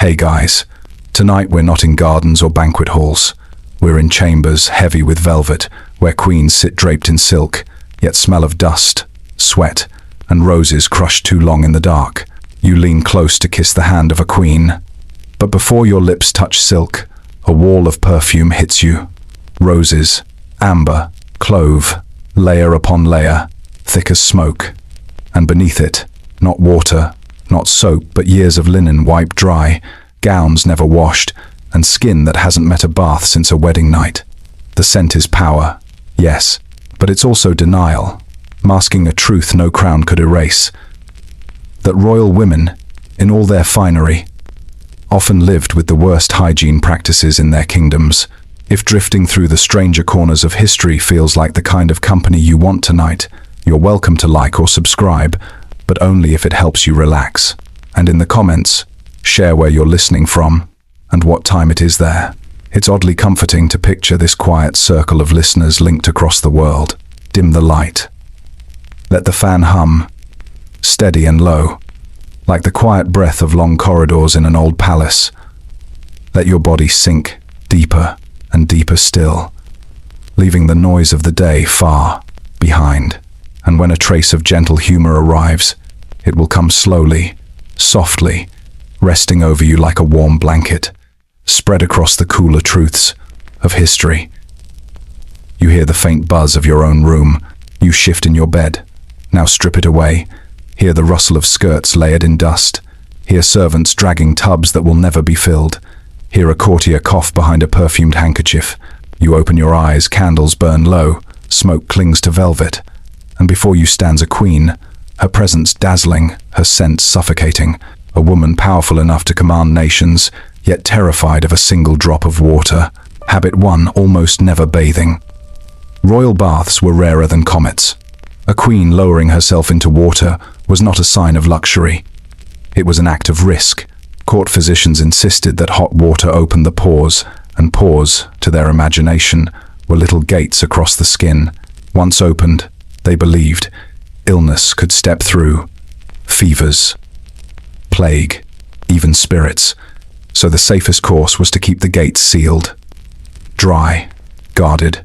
Hey guys, tonight we're not in gardens or banquet halls. We're in chambers heavy with velvet, where queens sit draped in silk, yet smell of dust, sweat, and roses crushed too long in the dark. You lean close to kiss the hand of a queen, but before your lips touch silk, a wall of perfume hits you. Roses, amber, clove, layer upon layer, thick as smoke. And beneath it, not water, not soap, but years of linen wiped dry, gowns never washed, and skin that hasn't met a bath since a wedding night. The scent is power, yes, but it's also denial, masking a truth no crown could erase. That royal women, in all their finery, often lived with the worst hygiene practices in their kingdoms. If drifting through the stranger corners of history feels like the kind of company you want tonight, you're welcome to like or subscribe, but only if it helps you relax. And in the comments, share where you're listening from and what time it is there. It's oddly comforting to picture this quiet circle of listeners linked across the world. Dim the light. Let the fan hum, steady and low, like the quiet breath of long corridors in an old palace. Let your body sink deeper and deeper still, leaving the noise of the day far behind. And when a trace of gentle humor arrives, it will come slowly, softly, resting over you like a warm blanket, spread across the cooler truths of history. You hear the faint buzz of your own room. You shift in your bed. Now strip it away. Hear the rustle of skirts layered in dust. Hear servants dragging tubs that will never be filled. Hear a courtier cough behind a perfumed handkerchief. You open your eyes, candles burn low, smoke clings to velvet. And before you stands a queen, her presence dazzling, her scent suffocating, a woman powerful enough to command nations, yet terrified of a single drop of water. Habit 1, almost never bathing. Royal baths were rarer than comets. A queen lowering herself into water was not a sign of luxury. It was an act of risk. Court physicians insisted that hot water opened the pores, and pores, to their imagination, were little gates across the skin. Once opened, they believed, illness could step through. Fevers, plague, even spirits. So the safest course was to keep the gates sealed. Dry, guarded,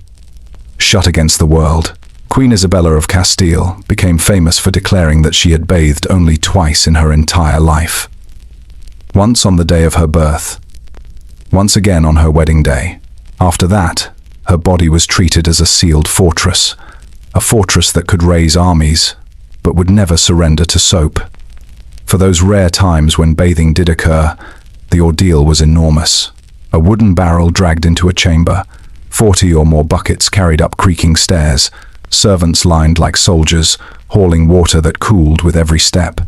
shut against the world. Queen Isabella of Castile became famous for declaring that she had bathed only twice in her entire life. Once on the day of her birth, once again on her wedding day. After that, her body was treated as a sealed fortress, a fortress that could raise armies, but would never surrender to soap. For those rare times when bathing did occur, the ordeal was enormous. A wooden barrel dragged into a chamber, 40 or more buckets carried up creaking stairs, servants lined like soldiers, hauling water that cooled with every step.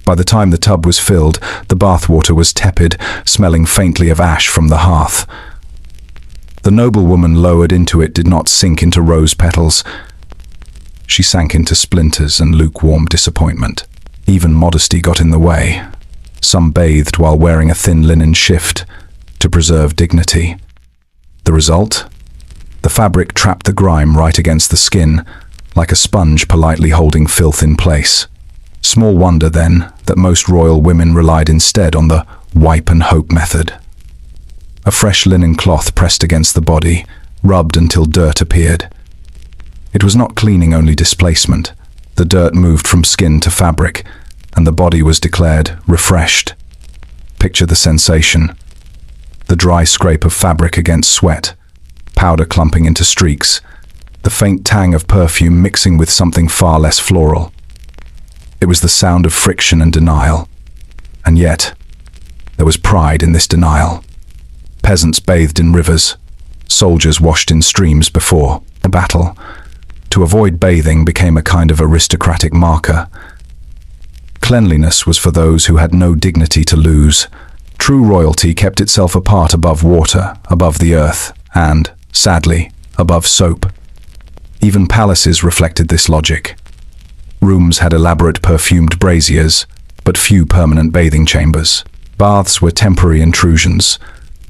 By the time the tub was filled, the bath water was tepid, smelling faintly of ash from the hearth. The noblewoman lowered into it did not sink into rose petals. She sank into splinters and lukewarm disappointment. Even modesty got in the way. Some bathed while wearing a thin linen shift to preserve dignity. The result? The fabric trapped the grime right against the skin, like a sponge politely holding filth in place. Small wonder, then, that most royal women relied instead on the wipe and hope method. A fresh linen cloth pressed against the body, rubbed until dirt appeared. It was not cleaning, only displacement. The dirt moved from skin to fabric, and the body was declared refreshed. Picture the sensation. The dry scrape of fabric against sweat, powder clumping into streaks, the faint tang of perfume mixing with something far less floral. It was the sound of friction and denial. And yet, there was pride in this denial. Peasants bathed in rivers, soldiers washed in streams before a battle. To avoid bathing became a kind of aristocratic marker. Cleanliness was for those who had no dignity to lose. True royalty kept itself apart above water, above the earth, and, sadly, above soap. Even palaces reflected this logic. Rooms had elaborate perfumed braziers, but few permanent bathing chambers. Baths were temporary intrusions,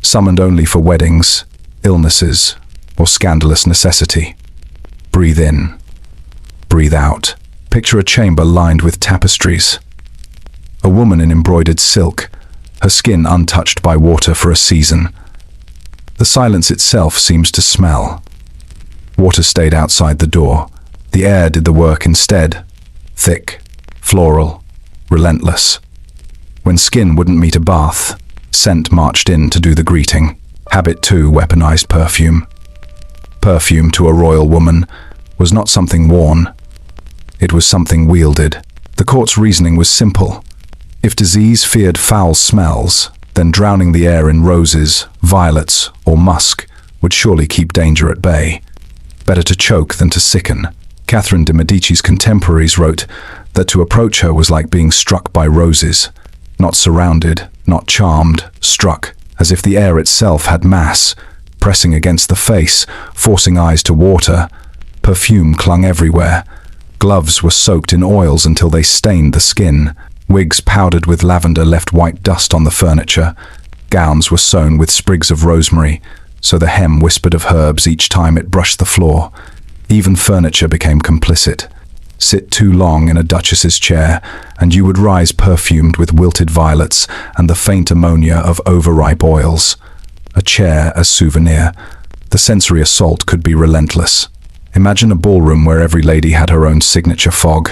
summoned only for weddings, illnesses, or scandalous necessity. Breathe in, breathe out. Picture a chamber lined with tapestries. A woman in embroidered silk, her skin untouched by water for a season. The silence itself seems to smell. Water stayed outside the door. The air did the work instead. Thick, floral, relentless. When skin wouldn't meet a bath, scent marched in to do the greeting. Habit 2 weaponized perfume. Perfume to a royal woman was not something worn. It was something wielded. The court's reasoning was simple. If disease feared foul smells, then drowning the air in roses, violets, or musk would surely keep danger at bay. Better to choke than to sicken. Catherine de' Medici's contemporaries wrote that to approach her was like being struck by roses. Not surrounded, not charmed, struck, as if the air itself had mass, pressing against the face, forcing eyes to water. Perfume clung everywhere. Gloves were soaked in oils until they stained the skin. Wigs powdered with lavender left white dust on the furniture. Gowns were sewn with sprigs of rosemary, so the hem whispered of herbs each time it brushed the floor. Even furniture became complicit. Sit too long in a duchess's chair, and you would rise perfumed with wilted violets and the faint ammonia of overripe oils. A chair as souvenir. The sensory assault could be relentless. Imagine a ballroom where every lady had her own signature fog.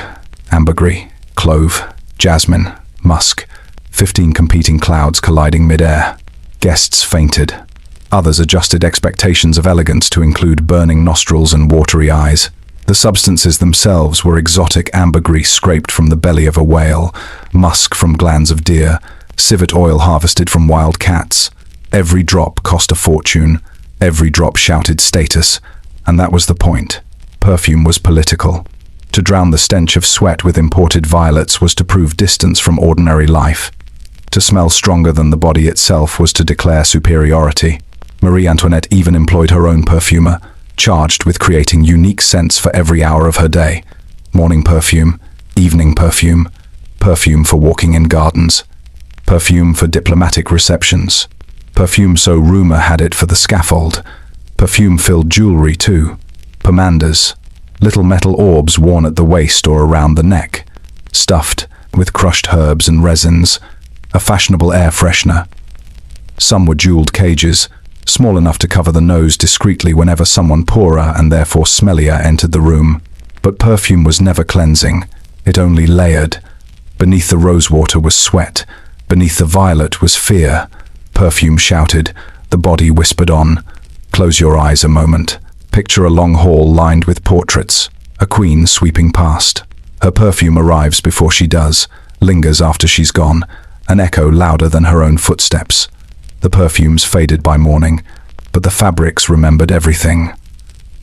Ambergris, clove, jasmine, musk. 15 competing clouds colliding mid-air. Guests fainted. Others adjusted expectations of elegance to include burning nostrils and watery eyes. The substances themselves were exotic ambergris scraped from the belly of a whale, musk from glands of deer, civet oil harvested from wild cats. Every drop cost a fortune. Every drop shouted status. And that was the point. Perfume was political. To drown the stench of sweat with imported violets was to prove distance from ordinary life. To smell stronger than the body itself was to declare superiority. Marie Antoinette even employed her own perfumer, charged with creating unique scents for every hour of her day. Morning perfume, evening perfume, perfume for walking in gardens, perfume for diplomatic receptions, perfume so rumor had it for the scaffold, perfume-filled jewelry too, pomanders, little metal orbs worn at the waist or around the neck, stuffed with crushed herbs and resins, a fashionable air freshener. Some were jeweled cages, small enough to cover the nose discreetly whenever someone poorer and therefore smellier entered the room. But perfume was never cleansing. It only layered. Beneath the rosewater was sweat. Beneath the violet was fear. Perfume shouted. The body whispered on. Close your eyes a moment. Picture a long hall lined with portraits. A queen sweeping past. Her perfume arrives before she does, lingers after she's gone, an echo louder than her own footsteps. The perfumes faded by morning, but the fabrics remembered everything.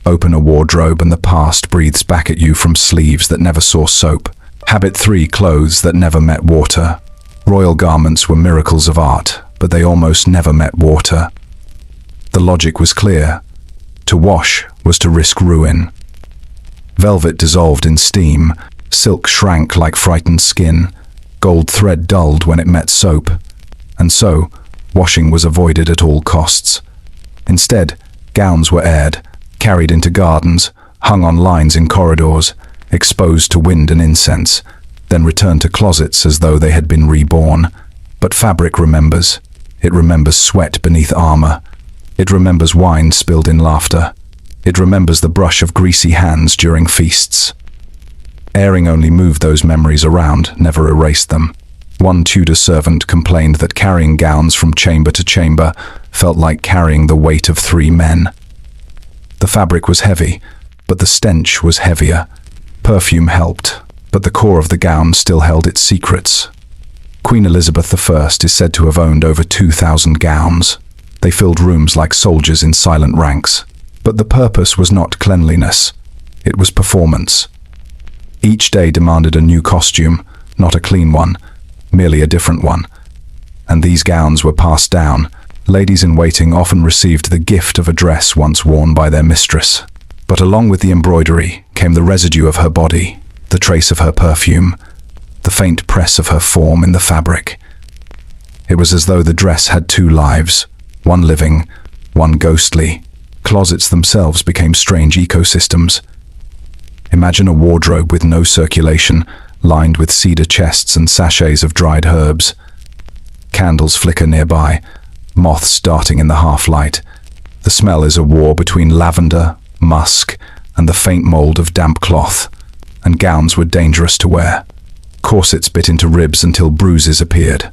Open a wardrobe and the past breathes back at you from sleeves that never saw soap. Habit 3, clothes that never met water. Royal garments were miracles of art, but they almost never met water. The logic was clear. To wash was to risk ruin. Velvet dissolved in steam, silk shrank like frightened skin, gold thread dulled when it met soap, and so washing was avoided at all costs. Instead, gowns were aired, carried into gardens, hung on lines in corridors, exposed to wind and incense, then returned to closets as though they had been reborn. But fabric remembers. It remembers sweat beneath armor. It remembers wine spilled in laughter. It remembers the brush of greasy hands during feasts. Airing only moved those memories around, never erased them. One Tudor servant complained that carrying gowns from chamber to chamber felt like carrying the weight of 3 men. The fabric was heavy, but the stench was heavier. Perfume helped, but the core of the gown still held its secrets. Queen Elizabeth I is said to have owned over 2,000 gowns. They filled rooms like soldiers in silent ranks. But the purpose was not cleanliness. It was performance. Each day demanded a new costume, not a clean one, merely a different one. And these gowns were passed down. Ladies-in-waiting often received the gift of a dress once worn by their mistress. But along with the embroidery came the residue of her body, the trace of her perfume, the faint press of her form in the fabric. It was as though the dress had 2 lives, one living, one ghostly. Closets themselves became strange ecosystems. Imagine a wardrobe with no circulation, lined with cedar chests and sachets of dried herbs. Candles flicker nearby, moths darting in the half-light. The smell is a war between lavender, musk, and the faint mold of damp cloth, and gowns were dangerous to wear. Corsets bit into ribs until bruises appeared.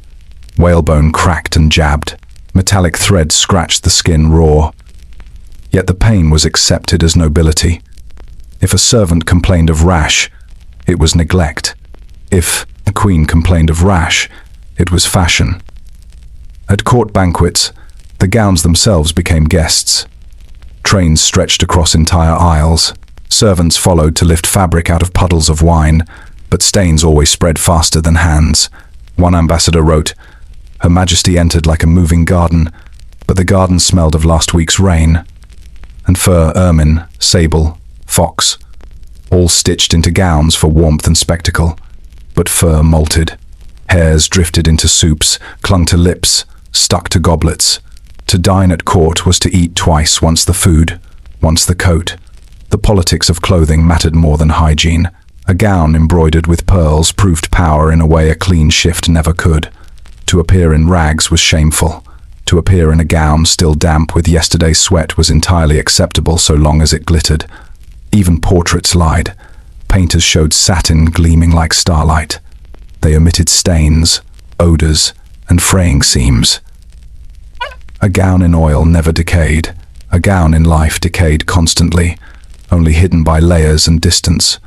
Whalebone cracked and jabbed. Metallic threads scratched the skin raw. Yet the pain was accepted as nobility. If a servant complained of rash, it was neglect. If a queen complained of rash, it was fashion. At court banquets, the gowns themselves became guests. Trains stretched across entire aisles. Servants followed to lift fabric out of puddles of wine, but stains always spread faster than hands. One ambassador wrote, "Her Majesty entered like a moving garden, but the garden smelled of last week's rain." And fur, ermine, sable, fox, all stitched into gowns for warmth and spectacle. But fur molted. Hairs drifted into soups, clung to lips, stuck to goblets. To dine at court was to eat twice, once the food, once the coat. The politics of clothing mattered more than hygiene. A gown embroidered with pearls proved power in a way a clean shift never could. To appear in rags was shameful. To appear in a gown still damp with yesterday's sweat was entirely acceptable so long as it glittered. Even portraits lied. Painters showed satin gleaming like starlight. They omitted stains, odors, and fraying seams. A gown in oil never decayed. A gown in life decayed constantly, only hidden by layers and distance.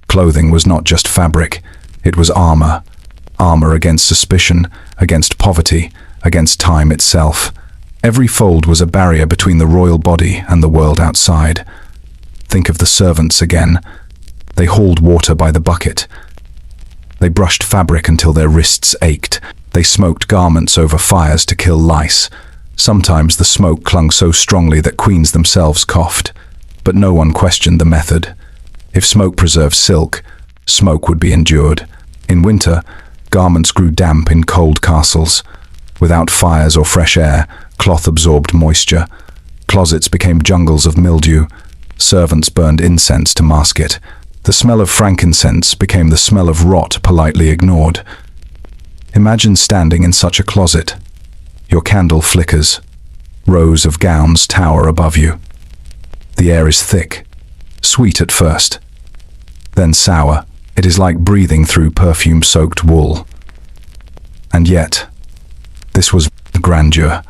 Clothing was not just fabric, it was armor. Armor against suspicion, against poverty, against time itself. Every fold was a barrier between the royal body and the world outside. Think of the servants again. They hauled water by the bucket. They brushed fabric until their wrists ached. They smoked garments over fires to kill lice. Sometimes the smoke clung so strongly that queens themselves coughed. But no one questioned the method. If smoke preserved silk, smoke would be endured. In winter, garments grew damp in cold castles. Without fires or fresh air, cloth absorbed moisture. Closets became jungles of mildew. Servants burned incense to mask it. The smell of frankincense became the smell of rot politely ignored. Imagine standing in such a closet. Your candle flickers. Rows of gowns tower above you. The air is thick, sweet at first, then sour. It is like breathing through perfume-soaked wool. And yet, this was grandeur.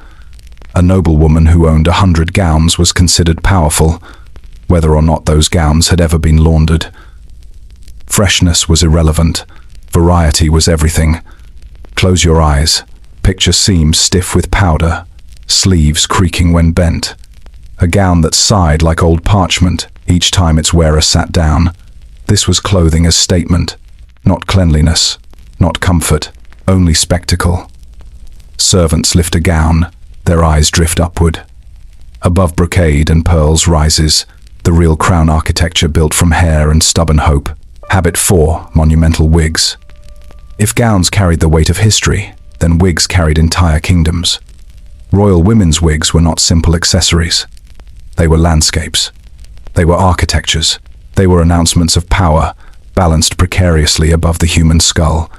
A noblewoman who owned 100 gowns was considered powerful, whether or not those gowns had ever been laundered. Freshness was irrelevant. Variety was everything. Close your eyes. Picture seams stiff with powder, sleeves creaking when bent. A gown that sighed like old parchment each time its wearer sat down. This was clothing as statement, not cleanliness, not comfort, only spectacle. Servants lift a gown, their eyes drift upward. Above brocade and pearls rises the real crown architecture built from hair and stubborn hope. Habit 4, monumental wigs. If gowns carried the weight of history, then wigs carried entire kingdoms. Royal women's wigs were not simple accessories. They were landscapes. They were architectures. They were announcements of power, balanced precariously above the human skull.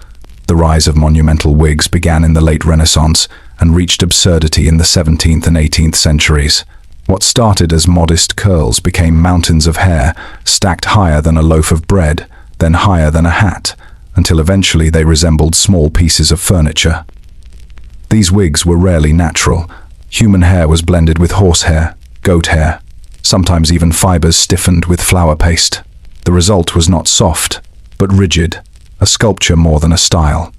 The rise of monumental wigs began in the late Renaissance and reached absurdity in the 17th and 18th centuries. What started as modest curls became mountains of hair, stacked higher than a loaf of bread, then higher than a hat, until eventually they resembled small pieces of furniture. These wigs were rarely natural. Human hair was blended with horsehair, goat hair, sometimes even fibers stiffened with flour paste. The result was not soft, but rigid, a sculpture more than a style.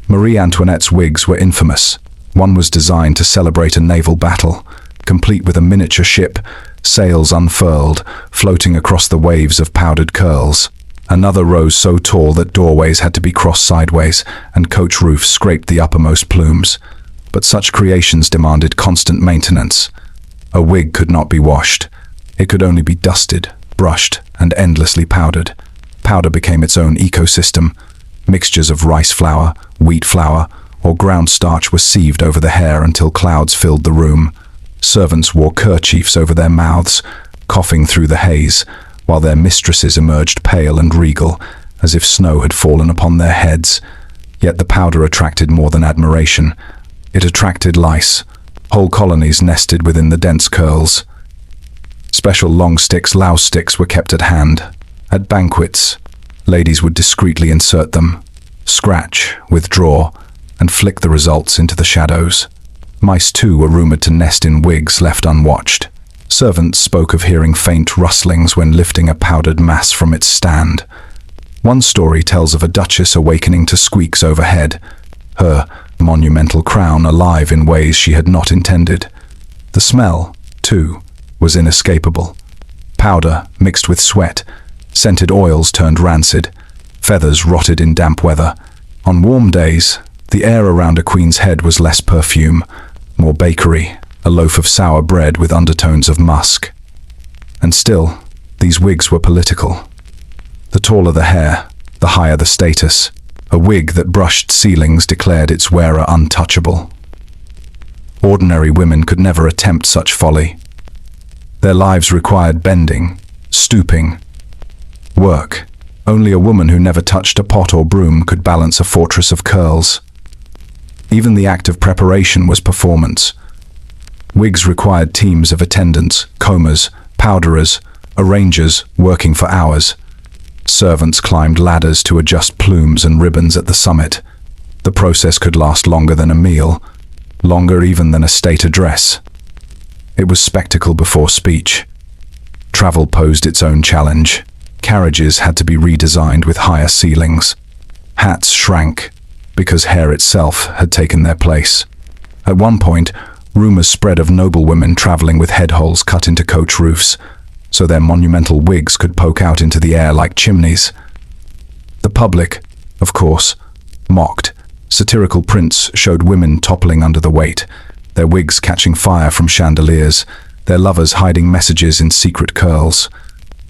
Marie Antoinette's wigs were infamous. One was designed to celebrate a naval battle, complete with a miniature ship, sails unfurled, floating across the waves of powdered curls. Another rose so tall that doorways had to be crossed sideways, and coach roofs scraped the uppermost plumes. But such creations demanded constant maintenance. A wig could not be washed. It could only be dusted, brushed, and endlessly powdered. Powder became its own ecosystem. Mixtures of rice flour, wheat flour, or ground starch were sieved over the hair until clouds filled the room. Servants wore kerchiefs over their mouths, coughing through the haze, while their mistresses emerged pale and regal, as if snow had fallen upon their heads. Yet the powder attracted more than admiration. It attracted lice. Whole colonies nested within the dense curls. Special long sticks, louse sticks, were kept at hand. At banquets, ladies would discreetly insert them, scratch, withdraw, and flick the results into the shadows. Mice too were rumored to nest in wigs left unwatched. Servants spoke of hearing faint rustlings when lifting a powdered mass from its stand. One story tells of a duchess awakening to squeaks overhead, her monumental crown alive in ways she had not intended. The smell, too, was inescapable. Powder mixed with sweat, scented oils turned rancid, feathers rotted in damp weather. On warm days, the air around a queen's head was less perfume, more bakery, a loaf of sour bread with undertones of musk. And still, these wigs were political. The taller the hair, the higher the status. A wig that brushed ceilings declared its wearer untouchable. Ordinary women could never attempt such folly. Their lives required bending, stooping, work. Only a woman who never touched a pot or broom could balance a fortress of curls. Even the act of preparation was performance. Wigs required teams of attendants, combers, powderers, arrangers working for hours. Servants climbed ladders to adjust plumes and ribbons at the summit. The process could last longer than a meal, longer even than a state address. It was spectacle before speech. Travel posed its own challenge. Carriages had to be redesigned with higher ceilings. Hats shrank because hair itself had taken their place. At one point, rumors spread of noblewomen traveling with head holes cut into coach roofs, so their monumental wigs could poke out into the air like chimneys. The public, of course, mocked. Satirical prints showed women toppling under the weight, their wigs catching fire from chandeliers, their lovers hiding messages in secret curls.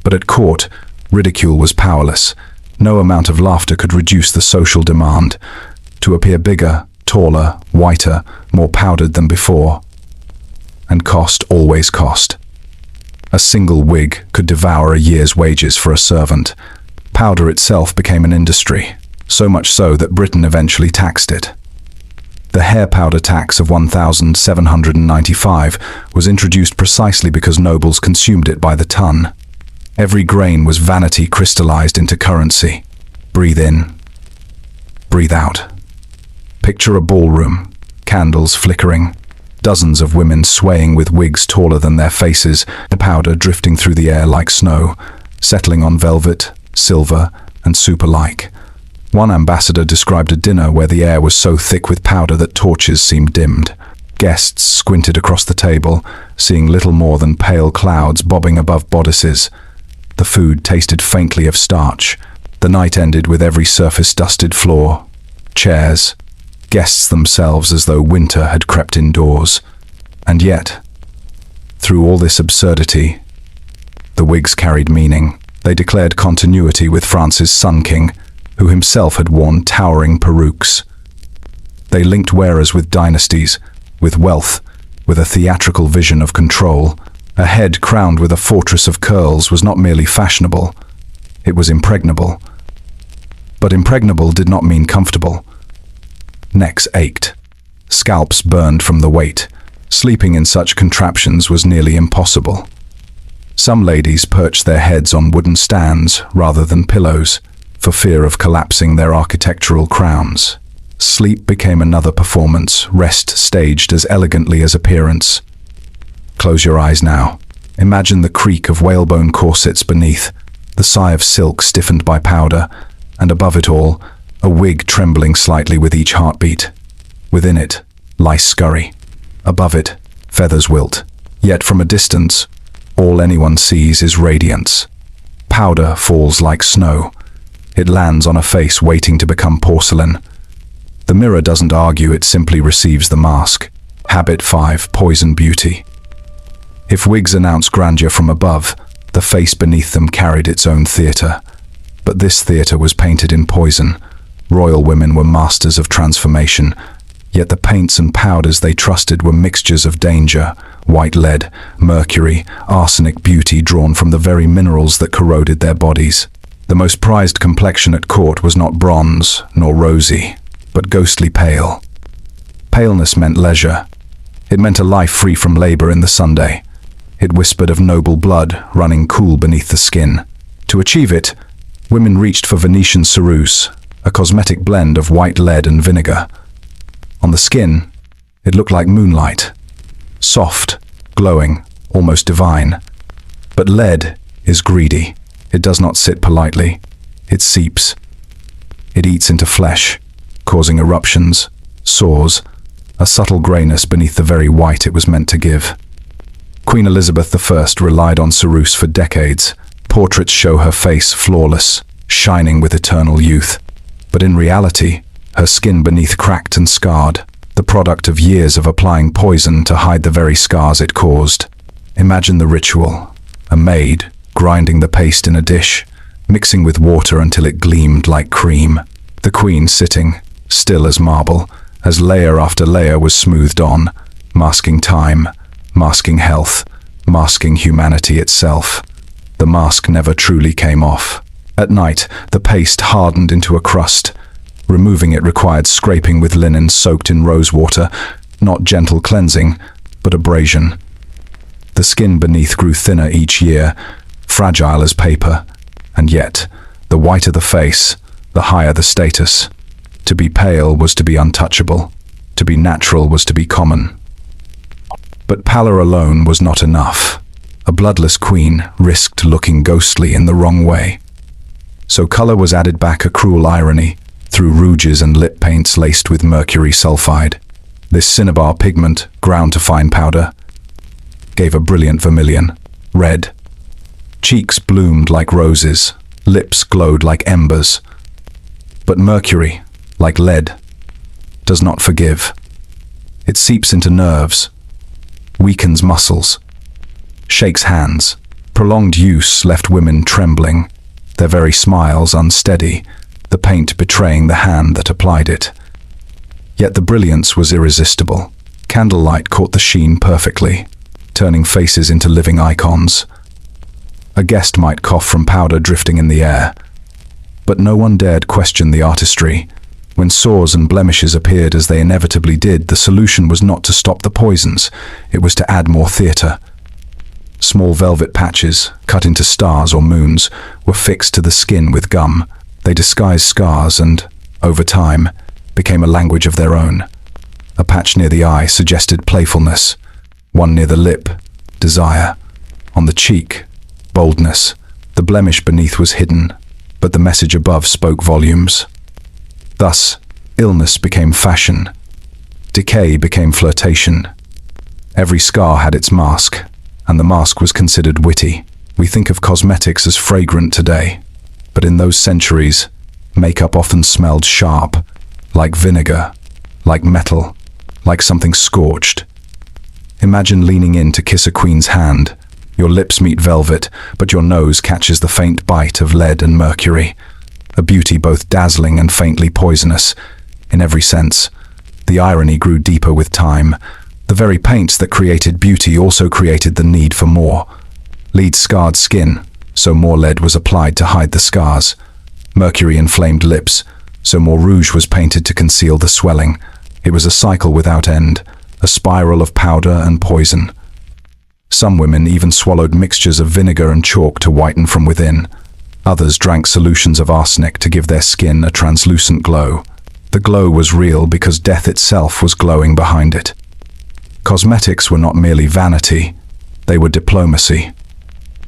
But at court, ridicule was powerless. No amount of laughter could reduce the social demand to appear bigger, taller, whiter, more powdered than before. And cost always cost. A single wig could devour a year's wages for a servant. Powder itself became an industry, so much so that Britain eventually taxed it. The hair powder tax of 1,795 was introduced precisely because nobles consumed it by the ton. Every grain was vanity crystallized into currency. Breathe in, breathe out. Picture a ballroom, candles flickering, dozens of women swaying with wigs taller than their faces, powder drifting through the air like snow, settling on velvet, silver, and super-like. One ambassador described a dinner where the air was so thick with powder that torches seemed dimmed. Guests squinted across the table, seeing little more than pale clouds bobbing above bodices. The food tasted faintly of starch. The night ended with every surface dusted floor, chairs, guests themselves as though winter had crept indoors. And yet, through all this absurdity, the wigs carried meaning. They declared continuity with France's Sun King, who himself had worn towering perukes. They linked wearers with dynasties, with wealth, with a theatrical vision of control. A head crowned with a fortress of curls was not merely fashionable, it was impregnable. But impregnable did not mean comfortable. Necks ached. Scalps burned from the weight. Sleeping in such contraptions was nearly impossible. Some ladies perched their heads on wooden stands rather than pillows, for fear of collapsing their architectural crowns. Sleep became another performance, rest staged as elegantly as appearance. Close your eyes now. Imagine the creak of whalebone corsets beneath, the sigh of silk stiffened by powder, and above it all, a wig trembling slightly with each heartbeat. Within it, lice scurry. Above it, feathers wilt. Yet from a distance, all anyone sees is radiance. Powder falls like snow. It lands on a face waiting to become porcelain. The mirror doesn't argue, it simply receives the mask. Habit 5, Poison Beauty. If wigs announce grandeur from above, the face beneath them carried its own theatre. But this theatre was painted in poison. Royal women were masters of transformation, yet the paints and powders they trusted were mixtures of danger, white lead, mercury, arsenic beauty drawn from the very minerals that corroded their bodies. The most prized complexion at court was not bronze nor rosy. but ghostly pale. Paleness meant leisure. It meant a life free from labor in the Sunday. It whispered of noble blood running cool beneath the skin. To achieve it, women reached for Venetian ceruse, a cosmetic blend of white lead and vinegar. On the skin, it looked like moonlight. Soft, glowing, almost divine. But lead is greedy. It does not sit politely. It seeps. It eats into flesh, causing eruptions, sores, a subtle grayness beneath the very white it was meant to give. Queen Elizabeth I relied on ceruse for decades. Portraits show her face flawless, shining with eternal youth. But in reality, her skin beneath cracked and scarred, the product of years of applying poison to hide the very scars it caused. Imagine the ritual. A maid, grinding the paste in a dish, mixing with water until it gleamed like cream. The queen sitting, still as marble, as layer after layer was smoothed on, masking time, masking health, masking humanity itself. The mask never truly came off. At night, the paste hardened into a crust. Removing it required scraping with linen soaked in rose water, not gentle cleansing, but abrasion. The skin beneath grew thinner each year, fragile as paper, and yet, the whiter the face, the higher the status. To be pale was to be untouchable. To be natural was to be common. But pallor alone was not enough. A bloodless queen risked looking ghostly in the wrong way. So color was added back, a cruel irony, through rouges and lip paints laced with mercury sulfide. This cinnabar pigment, ground to fine powder, gave a brilliant vermilion, red. Cheeks bloomed like roses, lips glowed like embers. But mercury, like lead, does not forgive. It seeps into nerves, weakens muscles, shakes hands. Prolonged use left women trembling, their very smiles unsteady, the paint betraying the hand that applied it. Yet the brilliance was irresistible. Candlelight caught the sheen perfectly, turning faces into living icons. A guest might cough from powder drifting in the air, but no one dared question the artistry. When sores and blemishes appeared as they inevitably did, the solution was not to stop the poisons, it was to add more theatre. Small velvet patches, cut into stars or moons, were fixed to the skin with gum. They disguised scars and, over time, became a language of their own. A patch near the eye suggested playfulness, one near the lip, desire. On the cheek, boldness. The blemish beneath was hidden, but the message above spoke volumes. Thus, illness became fashion. Decay became flirtation. Every scar had its mask, and the mask was considered witty. We think of cosmetics as fragrant today, but in those centuries, makeup often smelled sharp, like vinegar, like metal, like something scorched. Imagine leaning in to kiss a queen's hand. Your lips meet velvet, but your nose catches the faint bite of lead and mercury. A beauty both dazzling and faintly poisonous, in every sense. The irony grew deeper with time. The very paints that created beauty also created the need for more. Lead scarred skin, so more lead was applied to hide the scars. Mercury inflamed lips, so more rouge was painted to conceal the swelling. It was a cycle without end, a spiral of powder and poison. Some women even swallowed mixtures of vinegar and chalk to whiten from within. Others drank solutions of arsenic to give their skin a translucent glow. The glow was real because death itself was glowing behind it. Cosmetics were not merely vanity, they were diplomacy.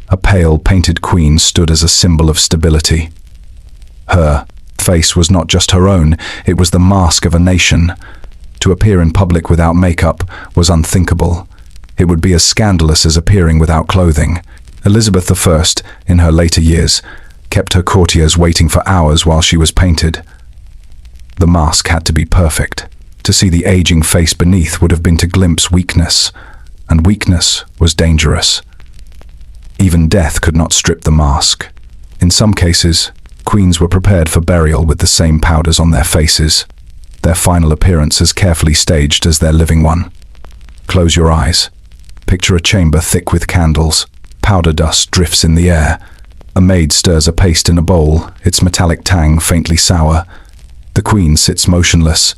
A pale, painted queen stood as a symbol of stability. Her face was not just her own, it was the mask of a nation. To appear in public without makeup was unthinkable. It would be as scandalous as appearing without clothing. Elizabeth I, in her later years, kept her courtiers waiting for hours while she was painted. The mask had to be perfect. To see the aging face beneath would have been to glimpse weakness, and weakness was dangerous. Even death could not strip the mask. In some cases, queens were prepared for burial with the same powders on their faces, their final appearance as carefully staged as their living one. Close your eyes. Picture a chamber thick with candles. Powder dust drifts in the air. A maid stirs a paste in a bowl, its metallic tang faintly sour. The queen sits motionless.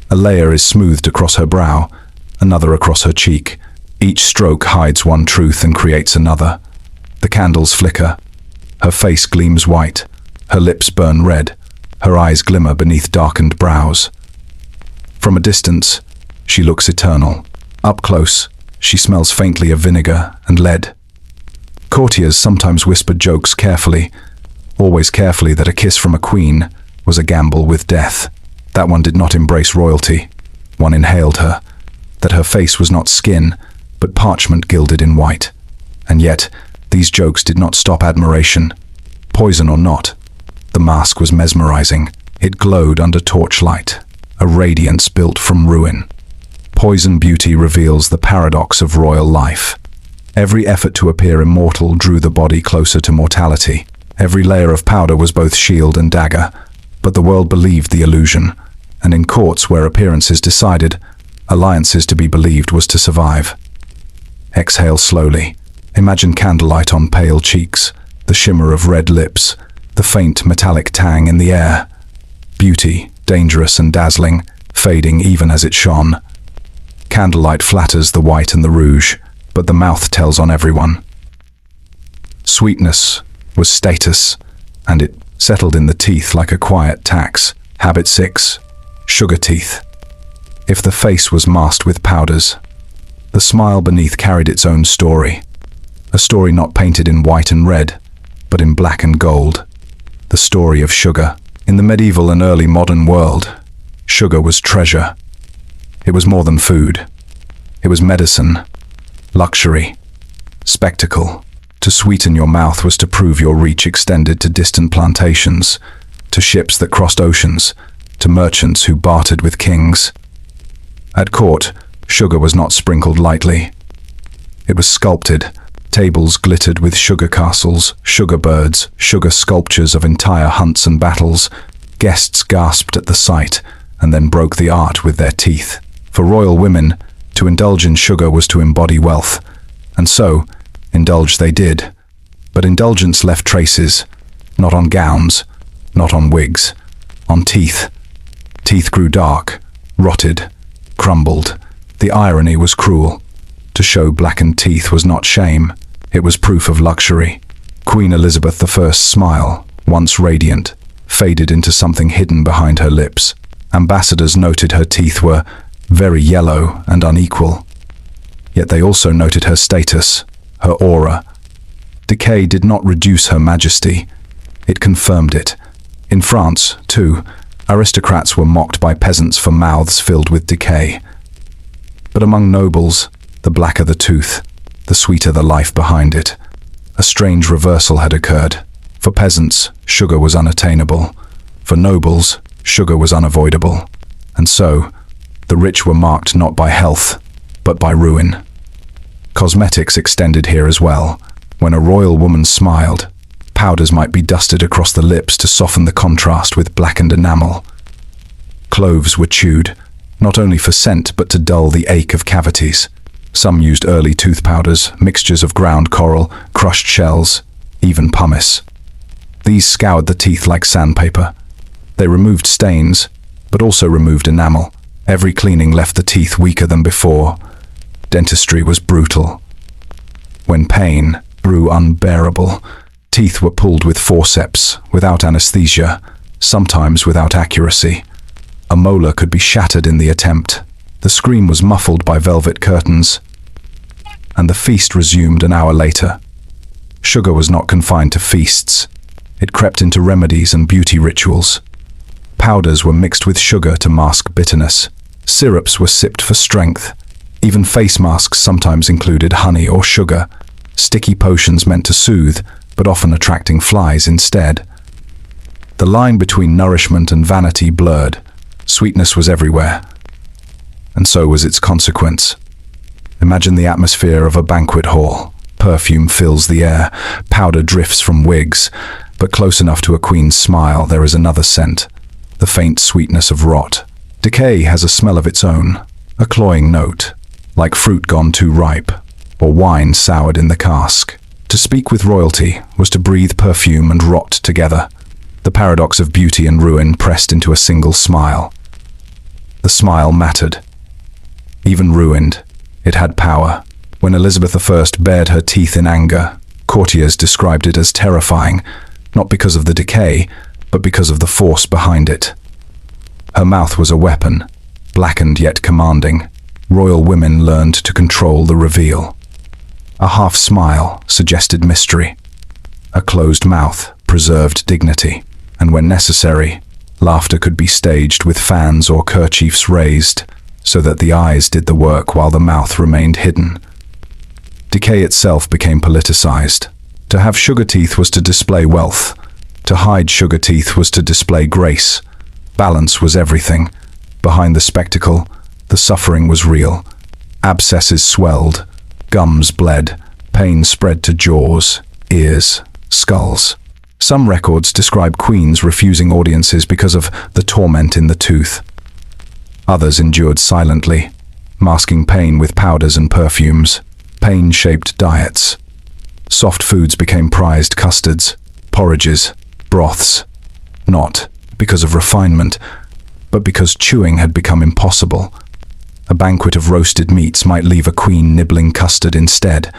A layer is smoothed across her brow, another across her cheek. Each stroke hides one truth and creates another. The candles flicker. Her face gleams white. Her lips burn red. Her eyes glimmer beneath darkened brows. From a distance, she looks eternal. Up close, she smells faintly of vinegar and lead. Courtiers sometimes whispered jokes carefully, always carefully, that a kiss from a queen was a gamble with death. That one did not embrace royalty. One inhaled her. That her face was not skin, but parchment gilded in white. And yet, these jokes did not stop admiration. Poison or not, the mask was mesmerizing. It glowed under torchlight, a radiance built from ruin. Poison beauty reveals the paradox of royal life. Every effort to appear immortal drew the body closer to mortality. Every layer of powder was both shield and dagger, but the world believed the illusion, and in courts where appearances decided, alliances to be believed was to survive. Exhale slowly. Imagine candlelight on pale cheeks, the shimmer of red lips, the faint metallic tang in the air. Beauty, dangerous and dazzling, fading even as it shone. Candlelight flatters the white and the rouge, but the mouth tells on everyone. Sweetness was status, and it settled in the teeth like a quiet tax. Habit 6. Sugar teeth. If the face was masked with powders, the smile beneath carried its own story. A story not painted in white and red, but in black and gold. The story of sugar. In the medieval and early modern world, sugar was treasure. It was more than food. It was medicine, luxury, spectacle. To sweeten your mouth was to prove your reach extended to distant plantations, to ships that crossed oceans, to merchants who bartered with kings. At court, sugar was not sprinkled lightly. It was sculpted. Tables glittered with sugar castles, sugar birds, sugar sculptures of entire hunts and battles. Guests gasped at the sight, and then broke the art with their teeth. For royal women, to indulge in sugar was to embody wealth, and so, indulge they did. But indulgence left traces, not on gowns, not on wigs, on teeth. Teeth grew dark, rotted, crumbled. The irony was cruel. To show blackened teeth was not shame, it was proof of luxury. Queen Elizabeth I's smile, once radiant, faded into something hidden behind her lips. Ambassadors noted her teeth were very yellow and unequal. Yet they also noted her status, her aura. Decay did not reduce her majesty, it confirmed it. In France, too, aristocrats were mocked by peasants for mouths filled with decay. But among nobles, the blacker the tooth, the sweeter the life behind it. A strange reversal had occurred. For peasants, sugar was unattainable. For nobles, sugar was unavoidable. And so, the rich were marked not by health, but by ruin. Cosmetics extended here as well. When a royal woman smiled, powders might be dusted across the lips to soften the contrast with blackened enamel. Cloves were chewed, not only for scent but to dull the ache of cavities. Some used early tooth powders, mixtures of ground coral, crushed shells, even pumice. These scoured the teeth like sandpaper. They removed stains, but also removed enamel. Every cleaning left the teeth weaker than before. Dentistry was brutal. When pain grew unbearable, teeth were pulled with forceps, without anesthesia, sometimes without accuracy. A molar could be shattered in the attempt. The scream was muffled by velvet curtains, and the feast resumed an hour later. Sugar was not confined to feasts. It crept into remedies and beauty rituals. Powders were mixed with sugar to mask bitterness. Syrups were sipped for strength. Even face masks sometimes included honey or sugar. Sticky potions meant to soothe, but often attracting flies instead. The line between nourishment and vanity blurred. Sweetness was everywhere, and so was its consequence. Imagine the atmosphere of a banquet hall. Perfume fills the air, powder drifts from wigs, but close enough to a queen's smile there is another scent, the faint sweetness of rot. Decay has a smell of its own, a cloying note, like fruit gone too ripe, or wine soured in the cask. To speak with royalty was to breathe perfume and rot together. the paradox of beauty and ruin pressed into a single smile. The smile mattered. Even ruined, it had power. When Elizabeth I bared her teeth in anger, courtiers described it as terrifying, not because of the decay, but because of the force behind it. Her mouth was a weapon, blackened yet commanding. Royal women learned to control the reveal. A half smile suggested mystery. A closed mouth preserved dignity, and when necessary, laughter could be staged with fans or kerchiefs raised, so that the eyes did the work while the mouth remained hidden. Decay itself became politicized. To have sugar teeth was to display wealth. To hide sugar teeth was to display grace. Balance was everything. Behind the spectacle, the suffering was real. Abscesses swelled, gums bled, pain spread to jaws, ears, skulls. Some records describe queens refusing audiences because of the torment in the tooth. Others endured silently, masking pain with powders and perfumes. Pain-shaped diets. Soft foods became prized custards, porridges, broths. Not because of refinement, but because chewing had become impossible. A banquet of roasted meats might leave a queen nibbling custard instead,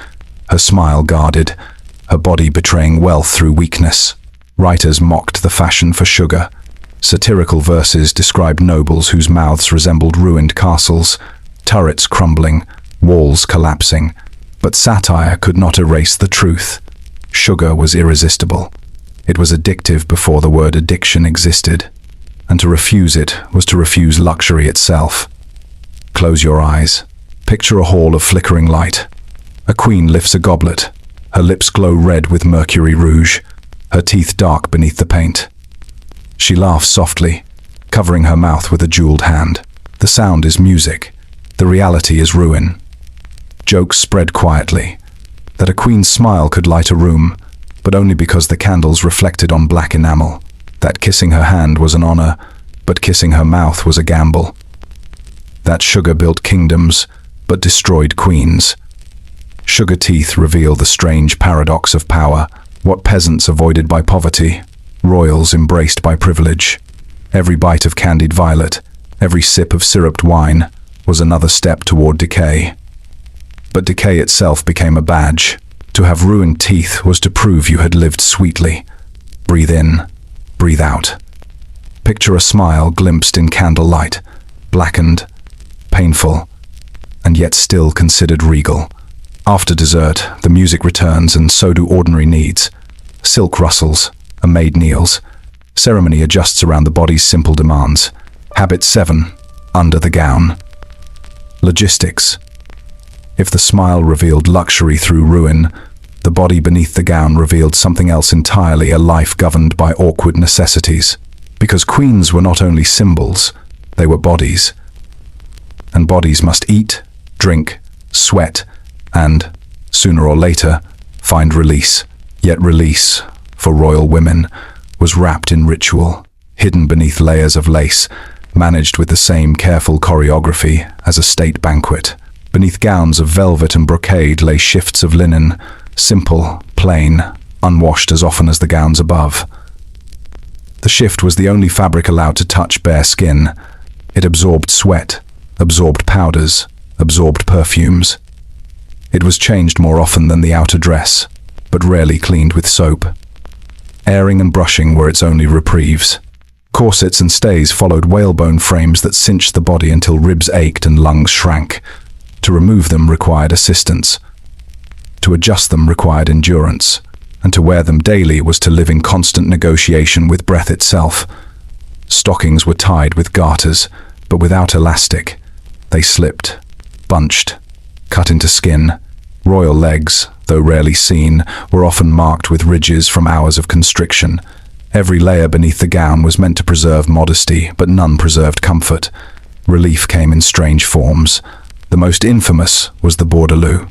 her smile guarded, her body betraying wealth through weakness. Writers mocked the fashion for sugar. Satirical verses described nobles whose mouths resembled ruined castles, turrets crumbling, walls collapsing. But satire could not erase the truth. Sugar was irresistible. It was addictive before the word addiction existed, and to refuse it was to refuse luxury itself. Close your eyes. Picture a hall of flickering light. A queen lifts a goblet. Her lips glow red with mercury rouge, her teeth dark beneath the paint. She laughs softly, covering her mouth with a jeweled hand. The sound is music. The reality is ruin. Jokes spread quietly, that a queen's smile could light a room, but only because the candles reflected on black enamel. That kissing her hand was an honor, but kissing her mouth was a gamble. That sugar built kingdoms, but destroyed queens. Sugar teeth reveal the strange paradox of power. What peasants avoided by poverty, royals embraced by privilege. Every bite of candied violet, every sip of syruped wine, was another step toward decay. But decay itself became a badge. To have ruined teeth was to prove you had lived sweetly. Breathe in, breathe out. Picture a smile glimpsed in candlelight, blackened, painful, and yet still considered regal. After dessert, the music returns, and so do ordinary needs. Silk rustles, a maid kneels. Ceremony adjusts around the body's simple demands. Habit 7, under the gown. Logistics. If the smile revealed luxury through ruin, the body beneath the gown revealed something else entirely, a life governed by awkward necessities. Because queens were not only symbols, they were bodies. And bodies must eat, drink, sweat, and, sooner or later, find release. Yet release, for royal women, was wrapped in ritual, hidden beneath layers of lace, managed with the same careful choreography as a state banquet. Beneath gowns of velvet and brocade lay shifts of linen, simple, plain, unwashed as often as the gowns above. The shift was the only fabric allowed to touch bare skin. It absorbed sweat, absorbed powders, absorbed perfumes. It was changed more often than the outer dress, but rarely cleaned with soap. Airing and brushing were its only reprieves. Corsets and stays followed whalebone frames that cinched the body until ribs ached and lungs shrank. To remove them required assistance. To adjust them required endurance. And to wear them daily was to live in constant negotiation with breath itself. Stockings were tied with garters, but without elastic. They slipped, bunched, cut into skin. Royal legs, though rarely seen, were often marked with ridges from hours of constriction. Every layer beneath the gown was meant to preserve modesty, but none preserved comfort. Relief came in strange forms. The most infamous was the bordeloo.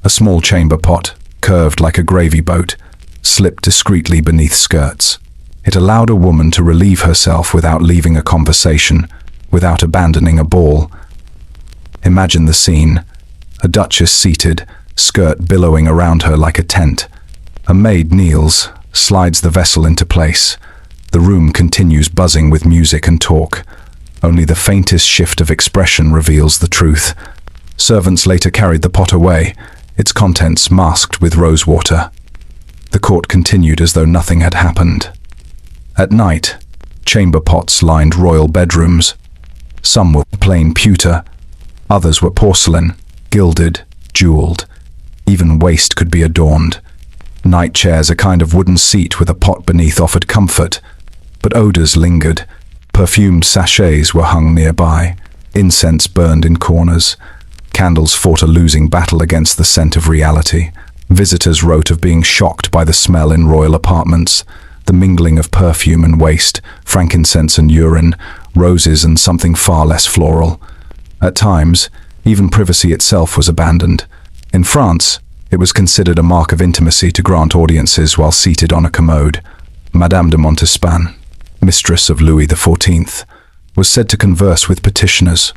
A small chamber pot, curved like a gravy boat, slipped discreetly beneath skirts. It allowed a woman to relieve herself without leaving a conversation, without abandoning a ball. Imagine the scene. A duchess seated, skirt billowing around her like a tent. A maid kneels, slides the vessel into place. The room continues buzzing with music and talk. Only the faintest shift of expression reveals the truth. Servants later carried the pot away, its contents masked with rosewater. The court continued as though nothing had happened. At night, chamber pots lined royal bedrooms. Some were plain pewter, others were porcelain, gilded, jeweled. Even waste could be adorned. Night chairs, a kind of wooden seat with a pot beneath, offered comfort, but odors lingered. Perfumed sachets were hung nearby. Incense burned in corners. Candles fought a losing battle against the scent of reality. Visitors wrote of being shocked by the smell in royal apartments, the mingling of perfume and waste, frankincense and urine, roses and something far less floral. At times, even privacy itself was abandoned. In France, it was considered a mark of intimacy to grant audiences while seated on a commode. Madame de Montespan, mistress of Louis XIV, was said to converse with petitioners,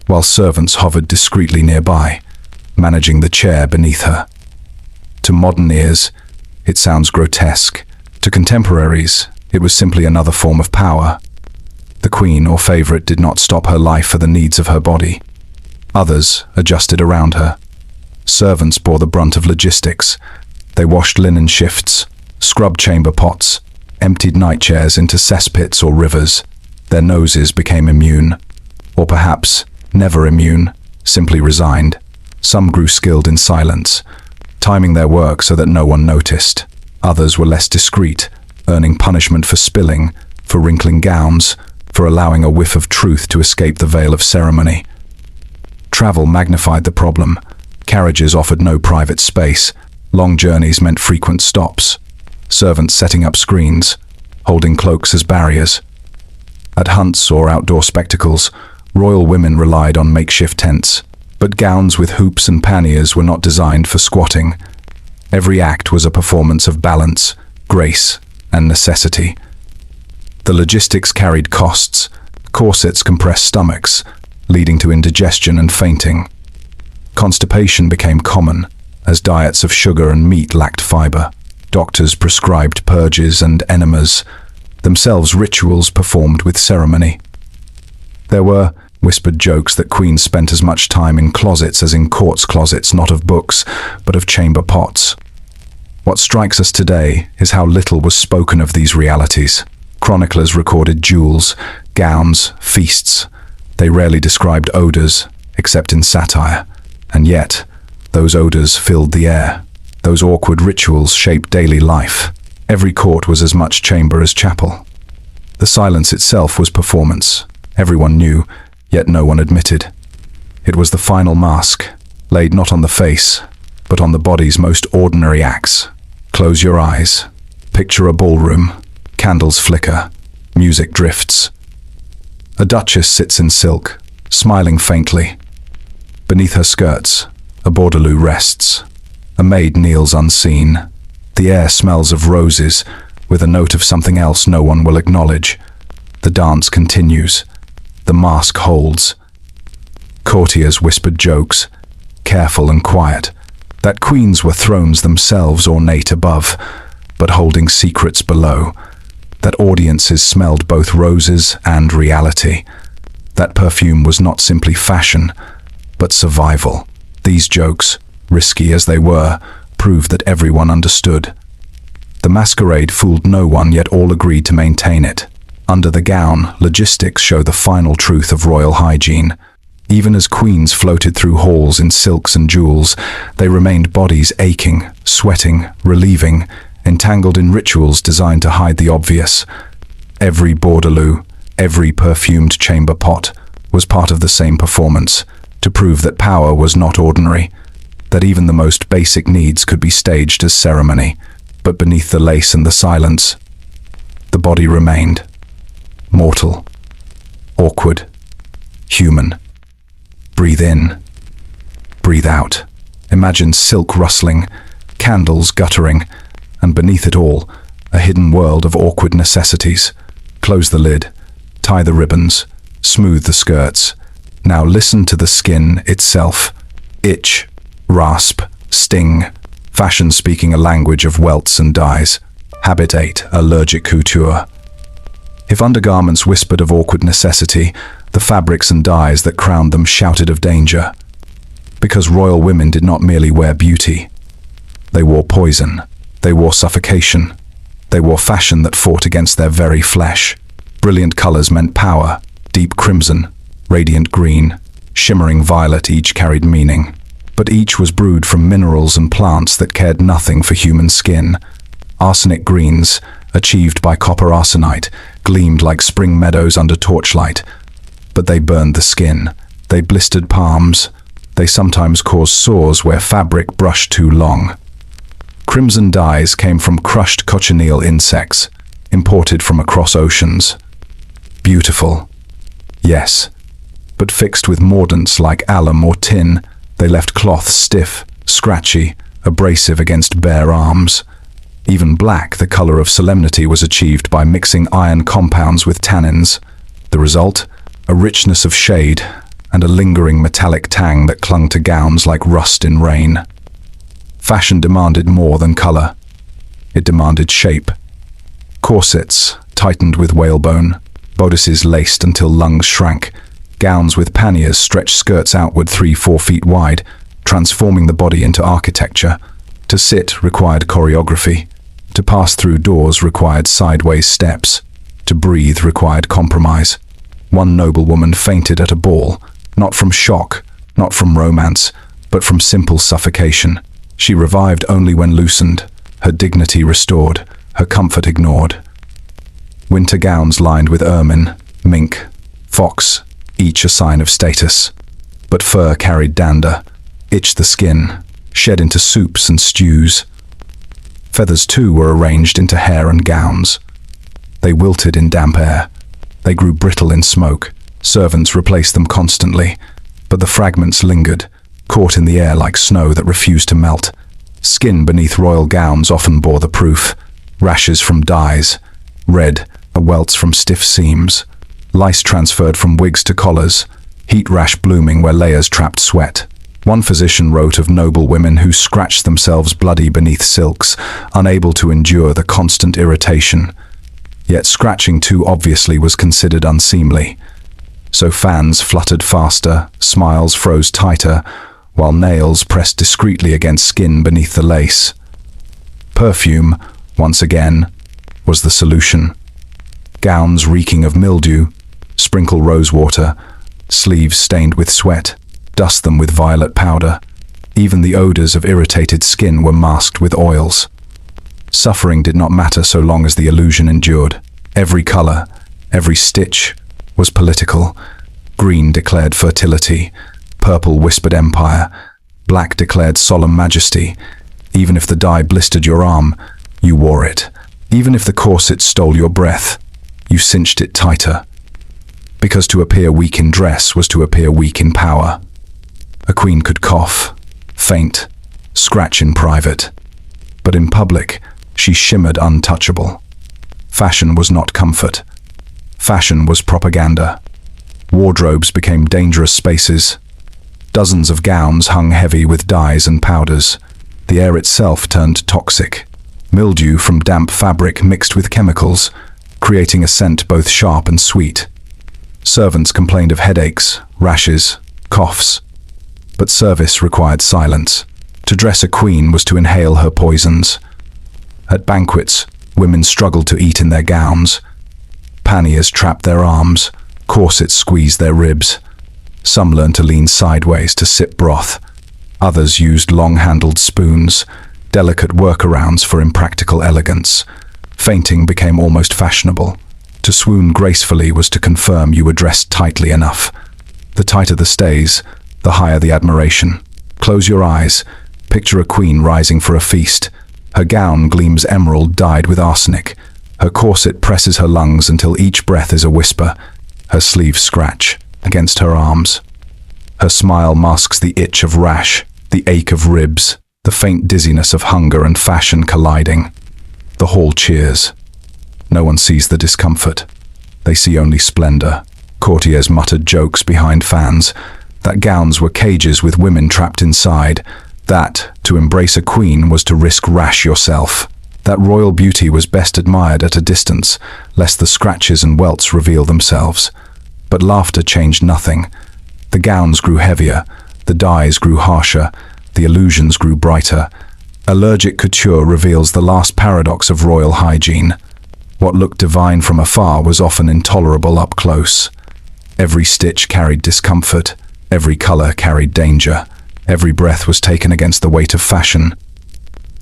while servants hovered discreetly nearby, managing the chair beneath her. To modern ears, it sounds grotesque. To contemporaries, it was simply another form of power. The queen or favorite did not stop her life for the needs of her body. Others adjusted around her. Servants bore the brunt of logistics. They washed linen shifts, scrubbed chamber pots, emptied night chairs into cesspits or rivers. Their noses became immune, or perhaps never immune, simply resigned. Some grew skilled in silence, timing their work so that no one noticed. Others were less discreet, earning punishment for spilling, for wrinkling gowns, for allowing a whiff of truth to escape the veil of ceremony. Travel magnified the problem. Carriages offered no private space. Long journeys meant frequent stops. Servants setting up screens, holding cloaks as barriers. At hunts or outdoor spectacles, royal women relied on makeshift tents, but gowns with hoops and panniers were not designed for squatting. Every act was a performance of balance, grace, and necessity. The logistics carried costs. Corsets compressed stomachs, leading to indigestion and fainting. Constipation became common, as diets of sugar and meat lacked fiber. Doctors prescribed purges and enemas, themselves rituals performed with ceremony. There were whispered jokes that queens spent as much time in closets as in courts' closets, not of books, but of chamber pots. What strikes us today is how little was spoken of these realities. Chroniclers recorded duels, gowns, feasts. They rarely described odors, except in satire. And yet, those odors filled the air. Those awkward rituals shaped daily life. Every court was as much chamber as chapel. The silence itself was performance. Everyone knew, yet no one admitted. It was the final mask, laid not on the face, but on the body's most ordinary acts. Close your eyes. Picture a ballroom. Candles flicker. Music drifts. A duchess sits in silk, smiling faintly. Beneath her skirts, a bordeloo rests. A maid kneels unseen. The air smells of roses, with a note of something else no one will acknowledge. The dance continues. The mask holds. Courtiers whispered jokes, careful and quiet, that queens were thrones themselves, ornate above, but holding secrets below. That audiences smelled both roses and reality. That perfume was not simply fashion, but survival. These jokes, risky as they were, proved that everyone understood. The masquerade fooled no one, yet all agreed to maintain it. Under the gown, logistics show the final truth of royal hygiene. Even as queens floated through halls in silks and jewels, they remained bodies aching, sweating, relieving, entangled in rituals designed to hide the obvious. Every bordeloo, every perfumed chamber pot, was part of the same performance, to prove that power was not ordinary, that even the most basic needs could be staged as ceremony. But beneath the lace and the silence, the body remained. Mortal, awkward, human. Breathe in, breathe out. Imagine silk rustling, candles guttering, and beneath it all, a hidden world of awkward necessities. Close the lid, tie the ribbons, smooth the skirts. Now listen to the skin itself. Itch, rasp, sting. Fashion speaking a language of welts and dyes. Habit 8, allergic couture. If undergarments whispered of awkward necessity, the fabrics and dyes that crowned them shouted of danger. Because royal women did not merely wear beauty. They wore poison. They wore suffocation. They wore fashion that fought against their very flesh. Brilliant colors meant power. Deep crimson, radiant green, shimmering violet each carried meaning. But each was brewed from minerals and plants that cared nothing for human skin. Arsenic greens, achieved by copper arsenite, gleamed like spring meadows under torchlight. But they burned the skin. They blistered palms. They sometimes caused sores where fabric brushed too long. Crimson dyes came from crushed cochineal insects, imported from across oceans. Beautiful, yes, but fixed with mordants like alum or tin, they left cloth stiff, scratchy, abrasive against bare arms. Even black, the color of solemnity, was achieved by mixing iron compounds with tannins. The result? A richness of shade and a lingering metallic tang that clung to gowns like rust in rain. Fashion demanded more than color. It demanded shape. Corsets, tightened with whalebone, bodices laced until lungs shrank, gowns with panniers stretched skirts outward 3-4 feet wide, transforming the body into architecture. To sit required choreography. To pass through doors required sideways steps. To breathe required compromise. One noblewoman fainted at a ball, not from shock, not from romance, but from simple suffocation. She revived only when loosened, her dignity restored, her comfort ignored. Winter gowns lined with ermine, mink, fox, each a sign of status. But fur carried dander, itched the skin, shed into soups and stews. Feathers too were arranged into hair and gowns. They wilted in damp air. They grew brittle in smoke. Servants replaced them constantly, but the fragments lingered, caught in the air like snow that refused to melt. Skin beneath royal gowns often bore the proof. Rashes from dyes, red, a welts from stiff seams. Lice transferred from wigs to collars, heat rash blooming where layers trapped sweat. One physician wrote of noble women who scratched themselves bloody beneath silks, unable to endure the constant irritation. Yet scratching too obviously was considered unseemly. So fans fluttered faster, smiles froze tighter, while nails pressed discreetly against skin beneath the lace. Perfume, once again, was the solution. Gowns reeking of mildew, sprinkle rosewater, sleeves stained with sweat, dust them with violet powder. Even the odors of irritated skin were masked with oils. Suffering did not matter so long as the illusion endured. Every color, every stitch, was political. Green declared fertility, purple whispered empire, black declared solemn majesty. Even if the dye blistered your arm, you wore it. Even if the corset stole your breath, you cinched it tighter. Because to appear weak in dress was to appear weak in power. A queen could cough, faint, scratch in private, but in public, she shimmered untouchable. Fashion was not comfort. Fashion was propaganda. Wardrobes became dangerous spaces. Dozens of gowns hung heavy with dyes and powders. The air itself turned toxic. Mildew from damp fabric mixed with chemicals, creating a scent both sharp and sweet. Servants complained of headaches, rashes, coughs. But service required silence. To dress a queen was to inhale her poisons. At banquets, women struggled to eat in their gowns. Panniers trapped their arms, corsets squeezed their ribs. Some learned to lean sideways to sip broth. Others used long-handled spoons, delicate workarounds for impractical elegance. Fainting became almost fashionable. To swoon gracefully was to confirm you were dressed tightly enough. The tighter the stays, the higher the admiration. Close your eyes. Picture a queen rising for a feast. Her gown gleams emerald dyed with arsenic. Her corset presses her lungs until each breath is a whisper. Her sleeves scratch against her arms. Her smile masks the itch of rash, the ache of ribs, the faint dizziness of hunger and fashion colliding. The hall cheers. No one sees the discomfort. They see only splendor. Courtiers muttered jokes behind fans. That gowns were cages with women trapped inside. That, to embrace a queen was to risk rash yourself. That royal beauty was best admired at a distance, lest the scratches and welts reveal themselves. But laughter changed nothing. The gowns grew heavier, the dyes grew harsher, the illusions grew brighter. Allergic couture reveals the last paradox of royal hygiene. What looked divine from afar was often intolerable up close. Every stitch carried discomfort, every color carried danger, every breath was taken against the weight of fashion.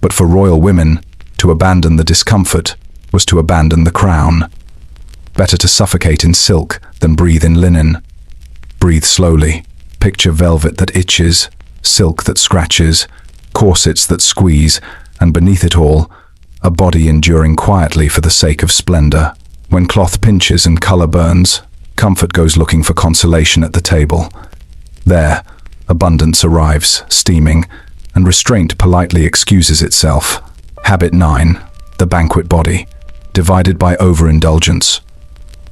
But for royal women, to abandon the discomfort was to abandon the crown. Better to suffocate in silk than breathe in linen. Breathe slowly. Picture velvet that itches, silk that scratches, corsets that squeeze, and beneath it all, a body enduring quietly for the sake of splendor. When cloth pinches and color burns, comfort goes looking for consolation at the table. There, abundance arrives, steaming, and restraint politely excuses itself. Habit 9. The banquet body, divided by overindulgence.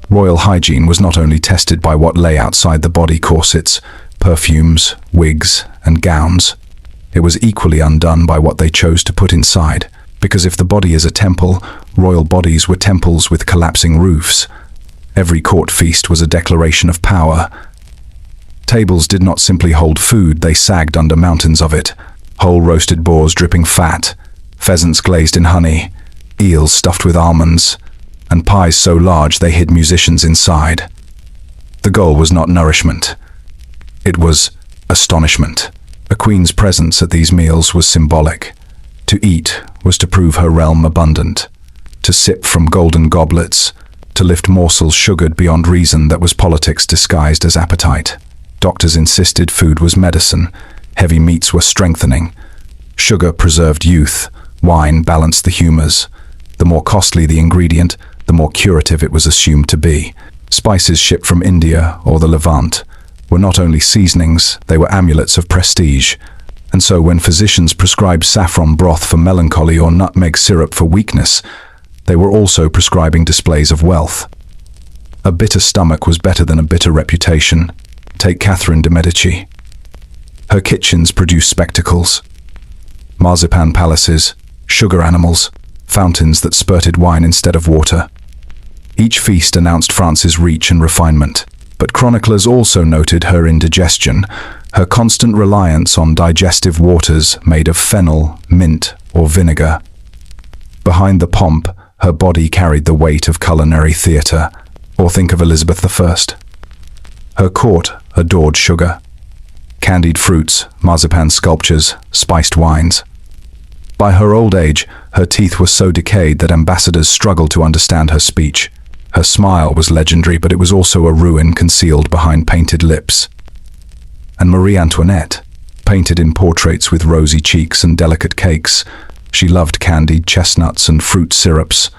Royal hygiene was not only tested by what lay outside the body: corsets, perfumes, wigs, and gowns. It was equally undone by what they chose to put inside, because if the body is a temple, royal bodies were temples with collapsing roofs. Every court feast was a declaration of power. Tables did not simply hold food, they sagged under mountains of it. Whole roasted boars dripping fat, pheasants glazed in honey, eels stuffed with almonds, and pies so large they hid musicians inside. The goal was not nourishment. It was astonishment. A queen's presence at these meals was symbolic. To eat was to prove her realm abundant. To sip from golden goblets, to lift morsels sugared beyond reason, that was politics disguised as appetite. Doctors insisted food was medicine. Heavy meats were strengthening. Sugar preserved youth. Wine balanced the humors. The more costly the ingredient, the more curative it was assumed to be. Spices shipped from India or the Levant were not only seasonings, they were amulets of prestige. And so when physicians prescribed saffron broth for melancholy or nutmeg syrup for weakness, they were also prescribing displays of wealth. A bitter stomach was better than a bitter reputation. Take Catherine de' Medici. Her kitchens produced spectacles. Marzipan palaces, sugar animals, fountains that spurted wine instead of water. Each feast announced France's reach and refinement. But chroniclers also noted her indigestion, her constant reliance on digestive waters made of fennel, mint, or vinegar. Behind the pomp, her body carried the weight of culinary theatre, or think of Elizabeth I. Her court adored sugar. Candied fruits, marzipan sculptures, spiced wines. By her old age, her teeth were so decayed that ambassadors struggled to understand her speech. Her smile was legendary, but it was also a ruin concealed behind painted lips. And Marie Antoinette, painted in portraits with rosy cheeks and delicate cakes, she loved candied chestnuts and fruit syrups,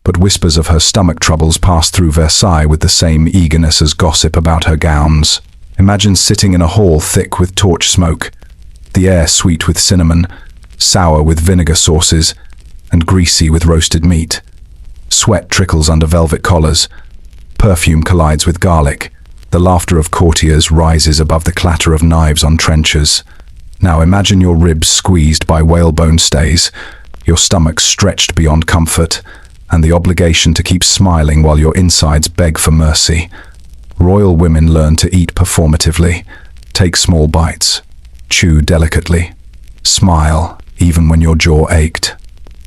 but whispers of her stomach troubles passed through Versailles with the same eagerness as gossip about her gowns. Imagine sitting in a hall thick with torch smoke, the air sweet with cinnamon, sour with vinegar sauces, and greasy with roasted meat. Sweat trickles under velvet collars. Perfume collides with garlic. The laughter of courtiers rises above the clatter of knives on trenchers. Now imagine your ribs squeezed by whalebone stays, your stomach stretched beyond comfort, and the obligation to keep smiling while your insides beg for mercy. Royal women learn to eat performatively. Take small bites. Chew delicately. Smile, even when your jaw ached.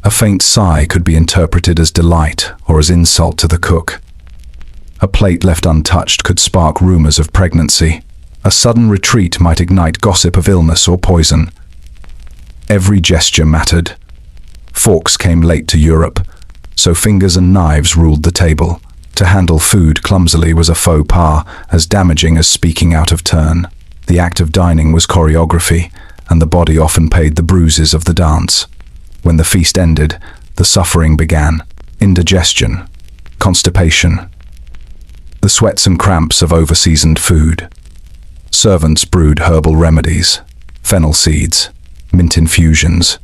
A faint sigh could be interpreted as delight or as insult to the cook. A plate left untouched could spark rumors of pregnancy. A sudden retreat might ignite gossip of illness or poison. Every gesture mattered. Forks came late to Europe, so fingers and knives ruled the table. To handle food clumsily was a faux pas, as damaging as speaking out of turn. The act of dining was choreography, and the body often paid the bruises of the dance. When the feast ended, the suffering began. Indigestion, constipation, the sweats and cramps of overseasoned food. Servants brewed herbal remedies, fennel seeds, mint infusions,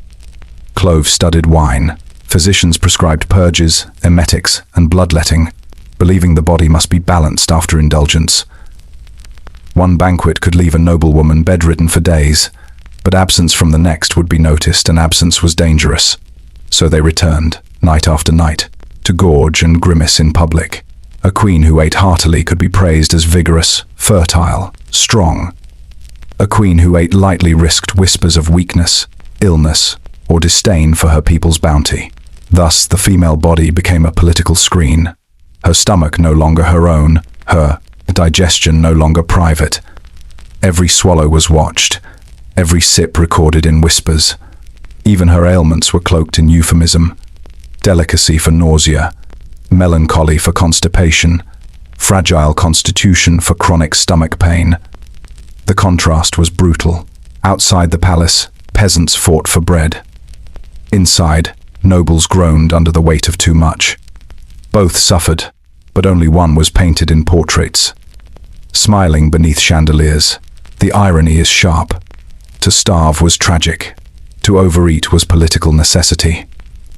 clove-studded wine. Physicians prescribed purges, emetics, and bloodletting, believing the body must be balanced after indulgence. One banquet could leave a noblewoman bedridden for days, but absence from the next would be noticed, and absence was dangerous. So they returned, night after night, to gorge and grimace in public. A queen who ate heartily could be praised as vigorous, fertile, strong. A queen who ate lightly risked whispers of weakness, illness, or disdain for her people's bounty. Thus, the female body became a political screen. Her stomach no longer her own, her digestion no longer private. Every swallow was watched, every sip recorded in whispers. Even her ailments were cloaked in euphemism. Delicacy for nausea, melancholy for constipation, fragile constitution for chronic stomach pain. The contrast was brutal. Outside the palace, peasants fought for bread. Inside, nobles groaned under the weight of too much. Both suffered, but only one was painted in portraits. Smiling beneath chandeliers, the irony is sharp. To starve was tragic. To overeat was political necessity.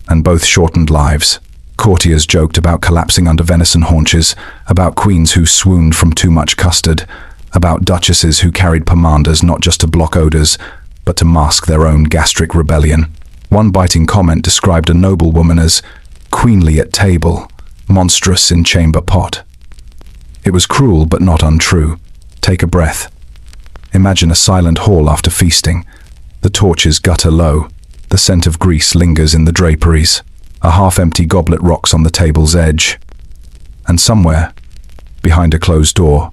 And both shortened lives. Courtiers joked about collapsing under venison haunches, about queens who swooned from too much custard, about duchesses who carried pomanders not just to block odors, but to mask their own gastric rebellion. One biting comment described a noblewoman as queenly at table, monstrous in chamber pot. It was cruel but not untrue. Take a breath. Imagine a silent hall after feasting. The torches gutter low. The scent of grease lingers in the draperies. A half-empty goblet rocks on the table's edge. And somewhere, behind a closed door,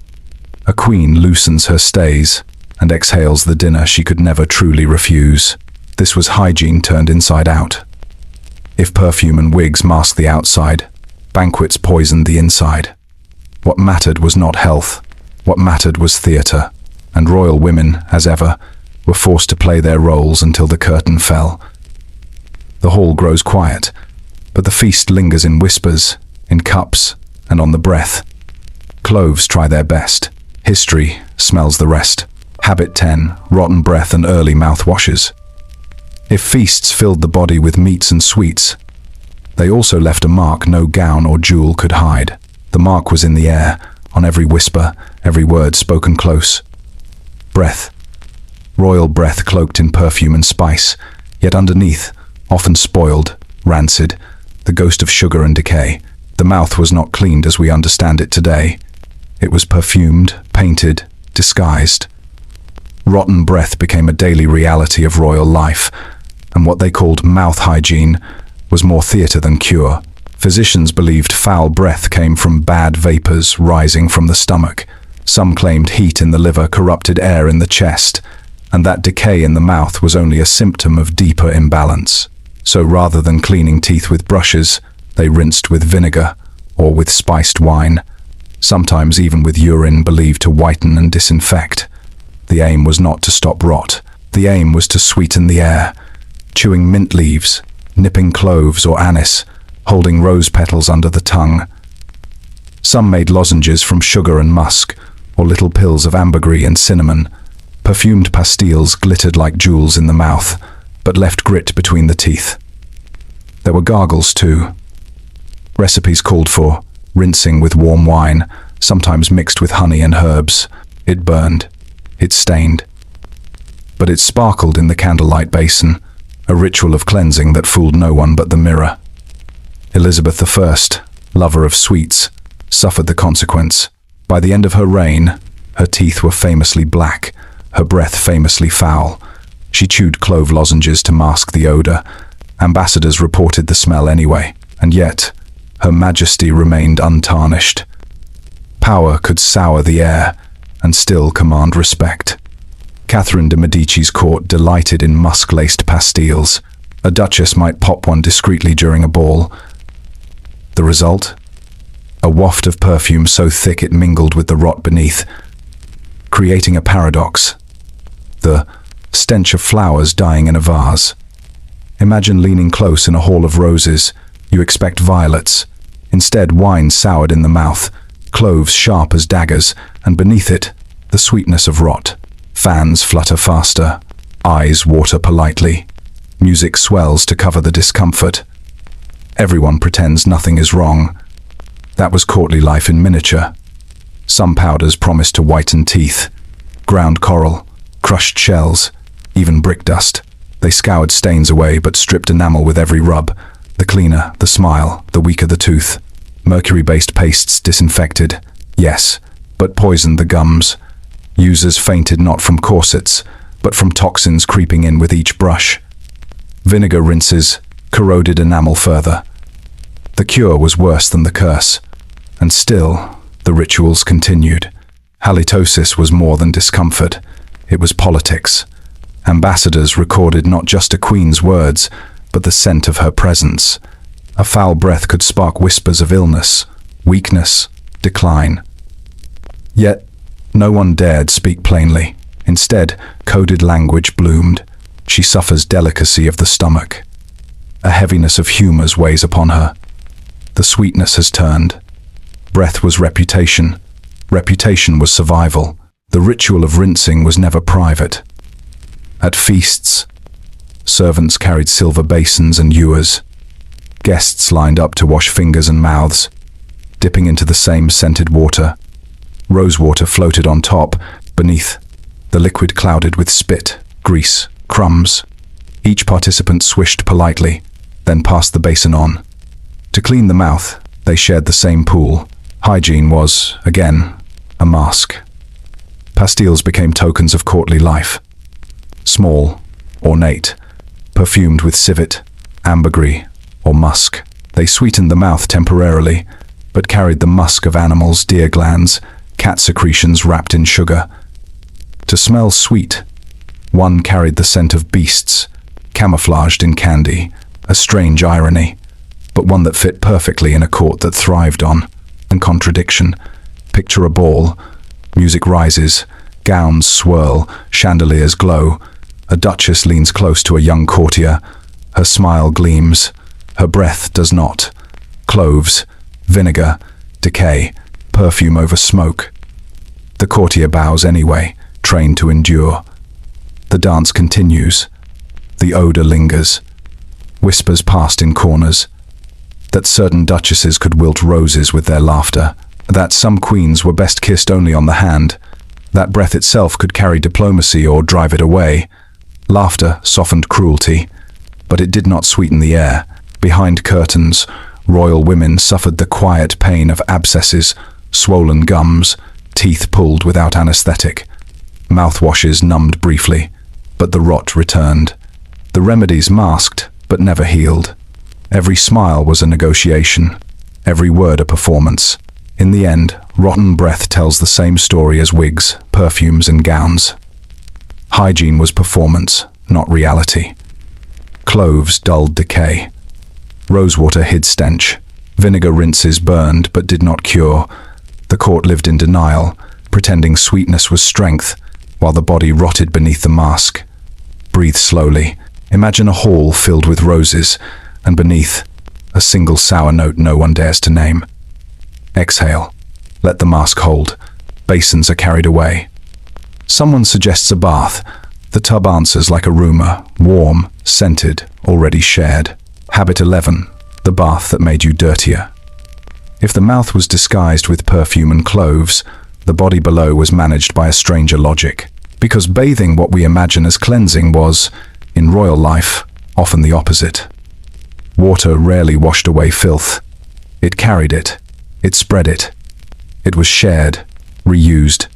a queen loosens her stays and exhales the dinner she could never truly refuse. This was hygiene turned inside out. If perfume and wigs masked the outside, banquets poisoned the inside. What mattered was not health. What mattered was theatre. And royal women, as ever, were forced to play their roles until the curtain fell. The hall grows quiet, but the feast lingers in whispers, in cups, and on the breath. Cloves try their best. History smells the rest. Habit 10, rotten breath and early mouthwashes. If feasts filled the body with meats and sweets, they also left a mark no gown or jewel could hide. The mark was in the air, on every whisper, every word spoken close. Breath. Royal breath cloaked in perfume and spice, yet underneath, often spoiled, rancid, the ghost of sugar and decay. The mouth was not cleaned as we understand it today. It was perfumed, painted, disguised. Rotten breath became a daily reality of royal life, and what they called mouth hygiene was more theatre than cure. Physicians believed foul breath came from bad vapors rising from the stomach. Some claimed heat in the liver corrupted air in the chest, and that decay in the mouth was only a symptom of deeper imbalance. So rather than cleaning teeth with brushes, they rinsed with vinegar or with spiced wine, sometimes even with urine believed to whiten and disinfect. The aim was not to stop rot. The aim was to sweeten the air, chewing mint leaves, nipping cloves or anise, holding rose petals under the tongue. Some made lozenges from sugar and musk, or little pills of ambergris and cinnamon. Perfumed pastilles glittered like jewels in the mouth, but left grit between the teeth. There were gargles too. Recipes called for rinsing with warm wine, sometimes mixed with honey and herbs. It burned. It stained. But it sparkled in the candlelight basin, a ritual of cleansing that fooled no one but the mirror. Elizabeth I, lover of sweets, suffered the consequence. By the end of her reign, her teeth were famously black, her breath famously foul. She chewed clove lozenges to mask the odor. Ambassadors reported the smell anyway, and yet, Her Majesty remained untarnished. Power could sour the air and still command respect. Catherine de' Medici's court delighted in musk-laced pastilles. A duchess might pop one discreetly during a ball. The result? A waft of perfume so thick it mingled with the rot beneath, creating a paradox. The stench of flowers dying in a vase. Imagine leaning close in a hall of roses. You expect violets. Instead, wine soured in the mouth, cloves sharp as daggers, and beneath it, the sweetness of rot. Fans flutter faster, eyes water politely. Music swells to cover the discomfort. Everyone pretends nothing is wrong. That was courtly life in miniature. Some powders promised to whiten teeth. Ground coral, crushed shells, even brick dust. They scoured stains away but stripped enamel with every rub. The cleaner, the smile, the weaker the tooth. Mercury-based pastes disinfected, yes, but poisoned the gums. Users fainted not from corsets, but from toxins creeping in with each brush. Vinegar rinses corroded enamel further. The cure was worse than the curse. And still, the rituals continued. Halitosis was more than discomfort. It was politics. Ambassadors recorded not just a queen's words, but the scent of her presence. A foul breath could spark whispers of illness, weakness, decline. Yet, no one dared speak plainly. Instead, coded language bloomed. She suffers delicacy of the stomach. A heaviness of humors weighs upon her. The sweetness has turned. Breath was reputation. Reputation was survival. The ritual of rinsing was never private. At feasts, servants carried silver basins and ewers. Guests lined up to wash fingers and mouths, dipping into the same scented water. Rosewater floated on top, beneath, the liquid clouded with spit, grease, crumbs. Each participant swished politely, then passed the basin on. To clean the mouth, they shared the same pool. Hygiene was, again, a mask. Pastilles became tokens of courtly life. Small, ornate, perfumed with civet, ambergris, or musk. They sweetened the mouth temporarily, but carried the musk of animals, deer glands, cat secretions wrapped in sugar. To smell sweet, one carried the scent of beasts, camouflaged in candy, a strange irony, but one that fit perfectly in a court that thrived on contradiction. Picture a ball. Music rises, gowns swirl, chandeliers glow. A duchess leans close to a young courtier. Her smile gleams. Her breath does not. Cloves, vinegar, decay, perfume over smoke. The courtier bows anyway, trained to endure. The dance continues. The odor lingers. Whispers passed in corners. That certain duchesses could wilt roses with their laughter. That some queens were best kissed only on the hand. That breath itself could carry diplomacy or drive it away. Laughter softened cruelty, but it did not sweeten the air. Behind curtains, royal women suffered the quiet pain of abscesses, swollen gums, teeth pulled without anesthetic. Mouthwashes numbed briefly, but the rot returned. The remedies masked, but never healed. Every smile was a negotiation, every word a performance. In the end, rotten breath tells the same story as wigs, perfumes, and gowns. Hygiene was performance, not reality. Cloves dulled decay. Rosewater hid stench. Vinegar rinses burned but did not cure. The court lived in denial, pretending sweetness was strength, while the body rotted beneath the mask. Breathe slowly. Imagine a hall filled with roses, and beneath, a single sour note no one dares to name. Exhale. Let the mask hold. Basins are carried away. Someone suggests a bath. The tub answers like a rumor, warm, scented, already shared. Habit 11. The bath that made you dirtier. If the mouth was disguised with perfume and cloves, the body below was managed by a stranger logic. Because bathing what we imagine as cleansing was, in royal life, often the opposite. Water rarely washed away filth. It carried it. It spread it. It was shared, reused,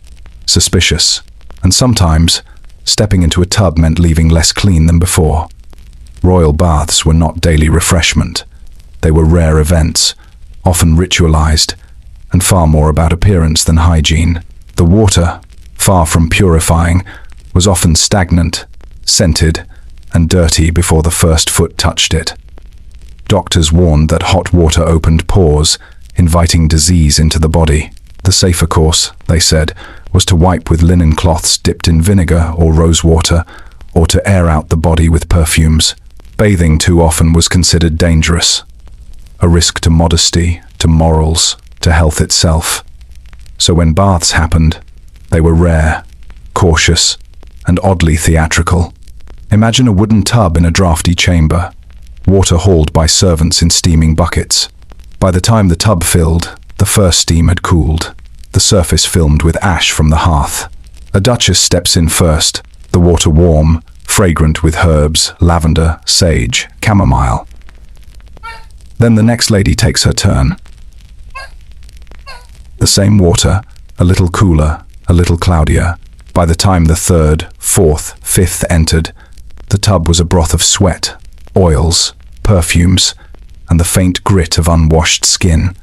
suspicious, and sometimes, stepping into a tub meant leaving less clean than before. Royal baths were not daily refreshment. They were rare events, often ritualized, and far more about appearance than hygiene. The water, far from purifying, was often stagnant, scented, and dirty before the first foot touched it. Doctors warned that hot water opened pores, inviting disease into the body. The safer course, they said, was to wipe with linen cloths dipped in vinegar or rosewater, or to air out the body with perfumes. Bathing too often was considered dangerous, a risk to modesty, to morals, to health itself. So when baths happened, they were rare, cautious, and oddly theatrical. Imagine a wooden tub in a drafty chamber, water hauled by servants in steaming buckets. By the time the tub filled, the first steam had cooled, the surface filmed with ash from the hearth. A duchess steps in first, the water warm, fragrant with herbs, lavender, sage, chamomile. Then the next lady takes her turn. The same water, a little cooler, a little cloudier. By the time the third, fourth, fifth entered, the tub was a broth of sweat, oils, perfumes, and the faint grit of unwashed skin.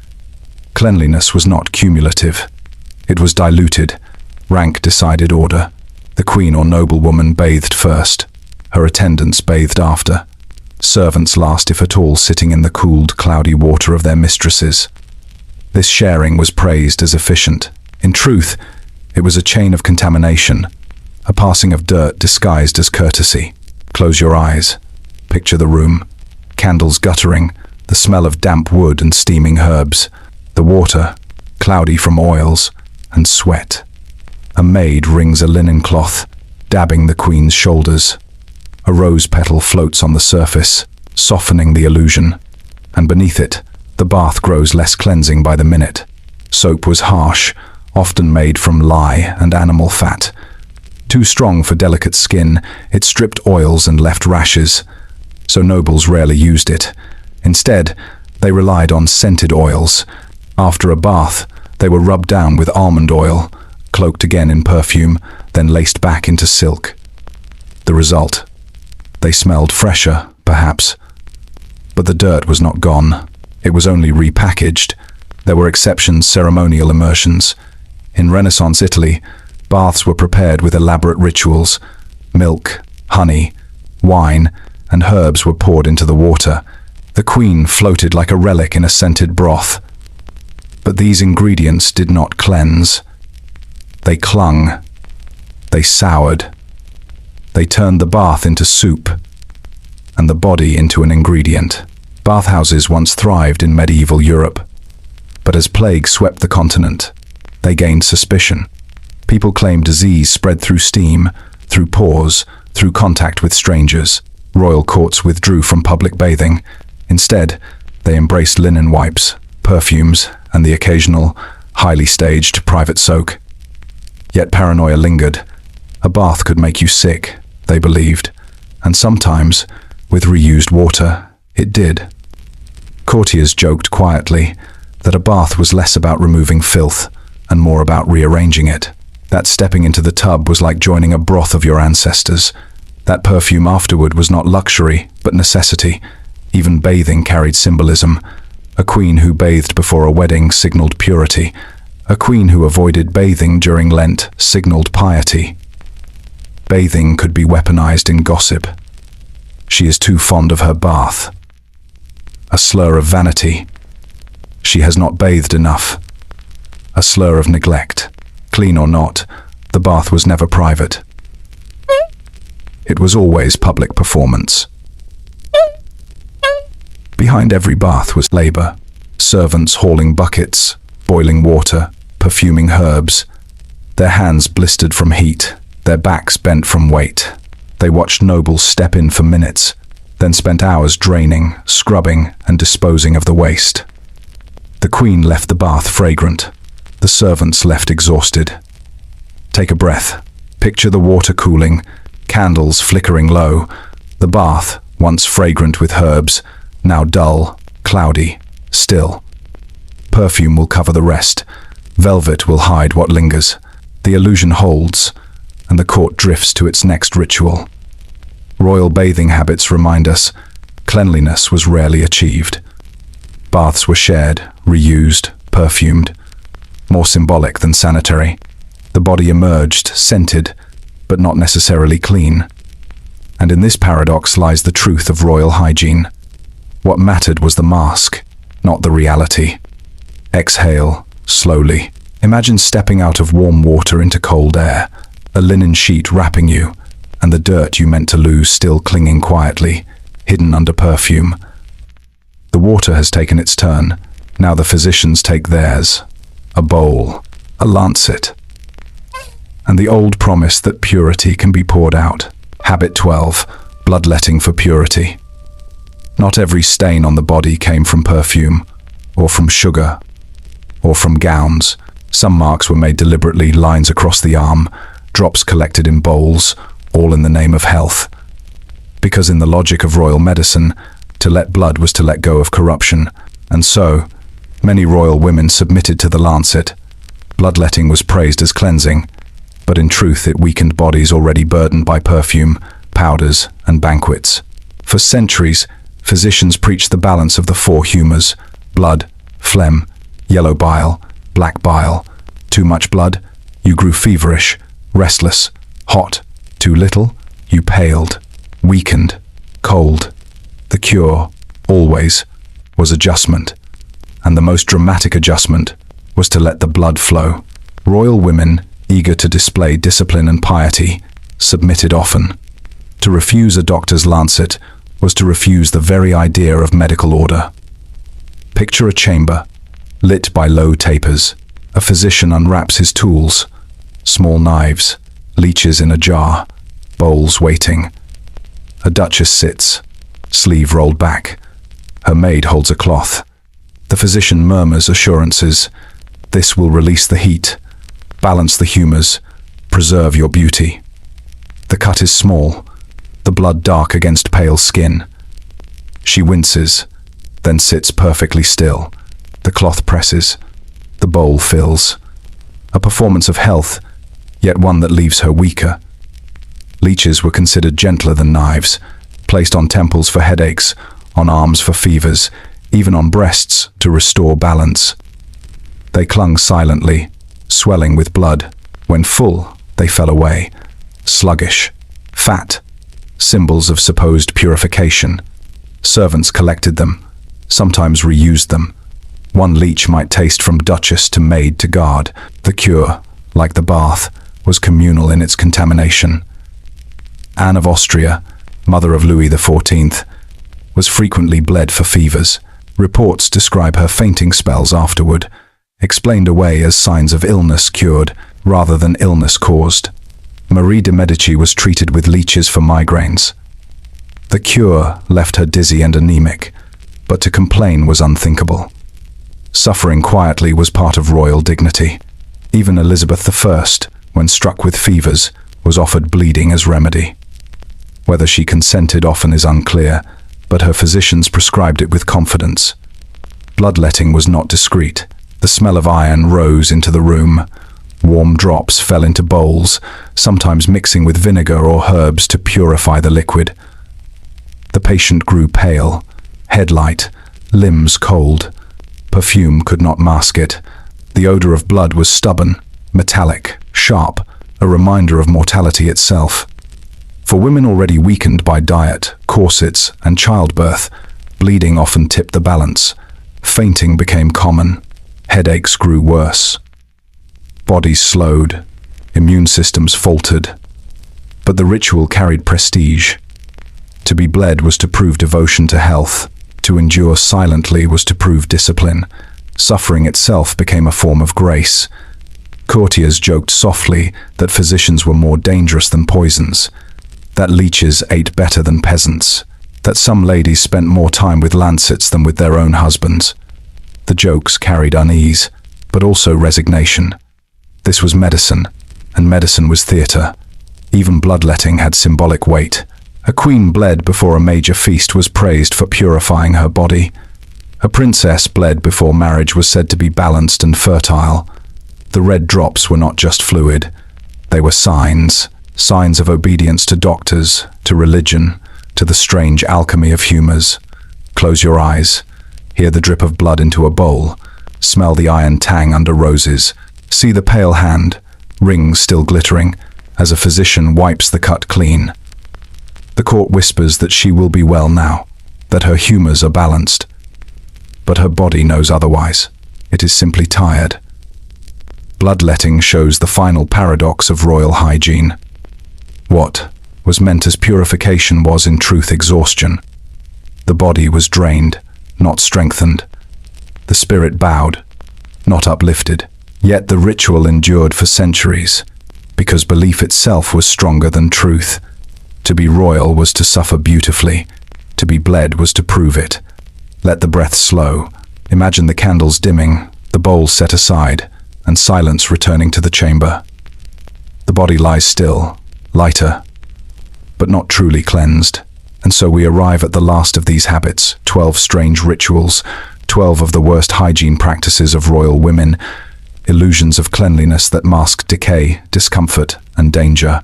Cleanliness was not cumulative. It was diluted. Rank decided order. The queen or noblewoman bathed first. Her attendants bathed after. Servants last, if at all, sitting in the cooled, cloudy water of their mistresses. This sharing was praised as efficient. In truth, it was a chain of contamination, a passing of dirt disguised as courtesy. Close your eyes. Picture the room. Candles guttering, the smell of damp wood and steaming herbs. The water, cloudy from oils and sweat. A maid wrings a linen cloth, dabbing the queen's shoulders. A rose petal floats on the surface, softening the illusion. And beneath it, the bath grows less cleansing by the minute. Soap was harsh, often made from lye and animal fat. Too strong for delicate skin, it stripped oils and left rashes. So nobles rarely used it. Instead, they relied on scented oils. After a bath, they were rubbed down with almond oil, cloaked again in perfume, then laced back into silk. The result? They smelled fresher, perhaps. But the dirt was not gone. It was only repackaged. There were exceptions, ceremonial immersions. In Renaissance Italy, baths were prepared with elaborate rituals. Milk, honey, wine, and herbs were poured into the water. The queen floated like a relic in a scented broth. But these ingredients did not cleanse. They clung. They soured. They turned the bath into soup, and the body into an ingredient. Bathhouses once thrived in medieval Europe, but as plague swept the continent, they gained suspicion. People claimed disease spread through steam, through pores, through contact with strangers. Royal courts withdrew from public bathing. Instead, they embraced linen wipes, perfumes, and the occasional, highly staged private soak. Yet paranoia lingered. A bath could make you sick, they believed, and sometimes, with reused water, it did. Courtiers joked quietly that a bath was less about removing filth and more about rearranging it. That stepping into the tub was like joining a broth of your ancestors. That perfume afterward was not luxury, but necessity. Even bathing carried symbolism. A queen who bathed before a wedding signaled purity. A queen who avoided bathing during Lent signaled piety. Bathing could be weaponized in gossip. She is too fond of her bath. A slur of vanity. She has not bathed enough. A slur of neglect. Clean or not, the bath was never private. It was always public performance. Behind every bath was labor. Servants hauling buckets, boiling water, perfuming herbs. Their hands blistered from heat, their backs bent from weight. They watched nobles step in for minutes, then spent hours draining, scrubbing, and disposing of the waste. The queen left the bath fragrant. The servants left exhausted. Take a breath. Picture the water cooling, candles flickering low. The bath, once fragrant with herbs, now dull, cloudy, still. Perfume will cover the rest. Velvet will hide what lingers. The illusion holds, and the court drifts to its next ritual. Royal bathing habits remind us cleanliness was rarely achieved. Baths were shared, reused, perfumed, more symbolic than sanitary. The body emerged, scented, but not necessarily clean. And in this paradox lies the truth of royal hygiene. What mattered was the mask, not the reality. Exhale, slowly. Imagine stepping out of warm water into cold air, a linen sheet wrapping you, and the dirt you meant to lose still clinging quietly, hidden under perfume. The water has taken its turn. Now the physicians take theirs. A bowl, a lancet, and the old promise that purity can be poured out. Habit 12, bloodletting for purity. Not every stain on the body came from perfume, or from sugar, or from gowns. Some marks were made deliberately, lines across the arm, drops collected in bowls, all in the name of health. because in the logic of royal medicine, to let blood was to let go of corruption, and so, many royal women submitted to the lancet. Bloodletting was praised as cleansing, but in truth it weakened bodies already burdened by perfume, powders, and banquets. For centuries, physicians preached the balance of the four humours: blood, phlegm, yellow bile, black bile. Too much blood, you grew feverish, restless, hot. Too little, you paled, weakened, cold. The cure, always, was adjustment, and the most dramatic adjustment was to let the blood flow. Royal women, eager to display discipline and piety, submitted often. To refuse a doctor's lancet was to refuse the very idea of medical order. Picture a chamber, lit by low tapers. A physician unwraps his tools, small knives, leeches in a jar, bowls waiting. A duchess sits, sleeve rolled back. Her maid holds a cloth. The physician murmurs assurances. This will release the heat, balance the humours, preserve your beauty. The cut is small, the blood dark against pale skin. She winces, then sits perfectly still. The cloth presses, the bowl fills. A performance of health, yet one that leaves her weaker. Leeches were considered gentler than knives, placed on temples for headaches, on arms for fevers, even on breasts to restore balance. They clung silently, swelling with blood. When full, they fell away, sluggish, fat, symbols of supposed purification. Servants collected them, sometimes reused them. One leech might taste from duchess to maid to guard. The cure, like the bath, was communal in its contamination. Anne of Austria, mother of Louis XIV, was frequently bled for fevers. Reports describe her fainting spells afterward, explained away as signs of illness cured rather than illness caused. Marie de Medici was treated with leeches for migraines. The cure left her dizzy and anemic, but to complain was unthinkable. Suffering quietly was part of royal dignity. Even Elizabeth I, when struck with fevers, was offered bleeding as remedy. Whether she consented often is unclear, but her physicians prescribed it with confidence. Bloodletting was not discreet. The smell of iron rose into the room. Warm drops fell into bowls, sometimes mixing with vinegar or herbs to purify the liquid. The patient grew pale, head light, limbs cold. Perfume could not mask it. The odor of blood was stubborn, metallic, sharp, a reminder of mortality itself. For women already weakened by diet, corsets, and childbirth, bleeding often tipped the balance. Fainting became common. Headaches grew worse. Bodies slowed. Immune systems faltered. But the ritual carried prestige. To be bled was to prove devotion to health. To endure silently was to prove discipline. Suffering itself became a form of grace. Courtiers joked softly that physicians were more dangerous than poisons, that leeches ate better than peasants, that some ladies spent more time with lancets than with their own husbands. The jokes carried unease, but also resignation. This was medicine, and medicine was theatre. Even bloodletting had symbolic weight. A queen bled before a major feast was praised for purifying her body. A princess bled before marriage was said to be balanced and fertile. The red drops were not just fluid. They were signs of obedience to doctors, to religion, to the strange alchemy of humours. Close your eyes. Hear the drip of blood into a bowl. Smell the iron tang under roses. See the pale hand, rings still glittering, as a physician wipes the cut clean. The court whispers that she will be well now, that her humours are balanced. But her body knows otherwise. It is simply tired. Bloodletting shows the final paradox of royal hygiene. What was meant as purification was in truth exhaustion. The body was drained, not strengthened. The spirit bowed, not uplifted. Yet the ritual endured for centuries, because belief itself was stronger than truth. To be royal was to suffer beautifully. To be bled was to prove it. Let the breath slow. Imagine the candles dimming, the bowl set aside, and silence returning to the chamber. The body lies still, lighter, but not truly cleansed. And so we arrive at the last of these habits, 12 strange rituals, 12 of the worst hygiene practices of royal women, illusions of cleanliness that mask decay, discomfort, and danger.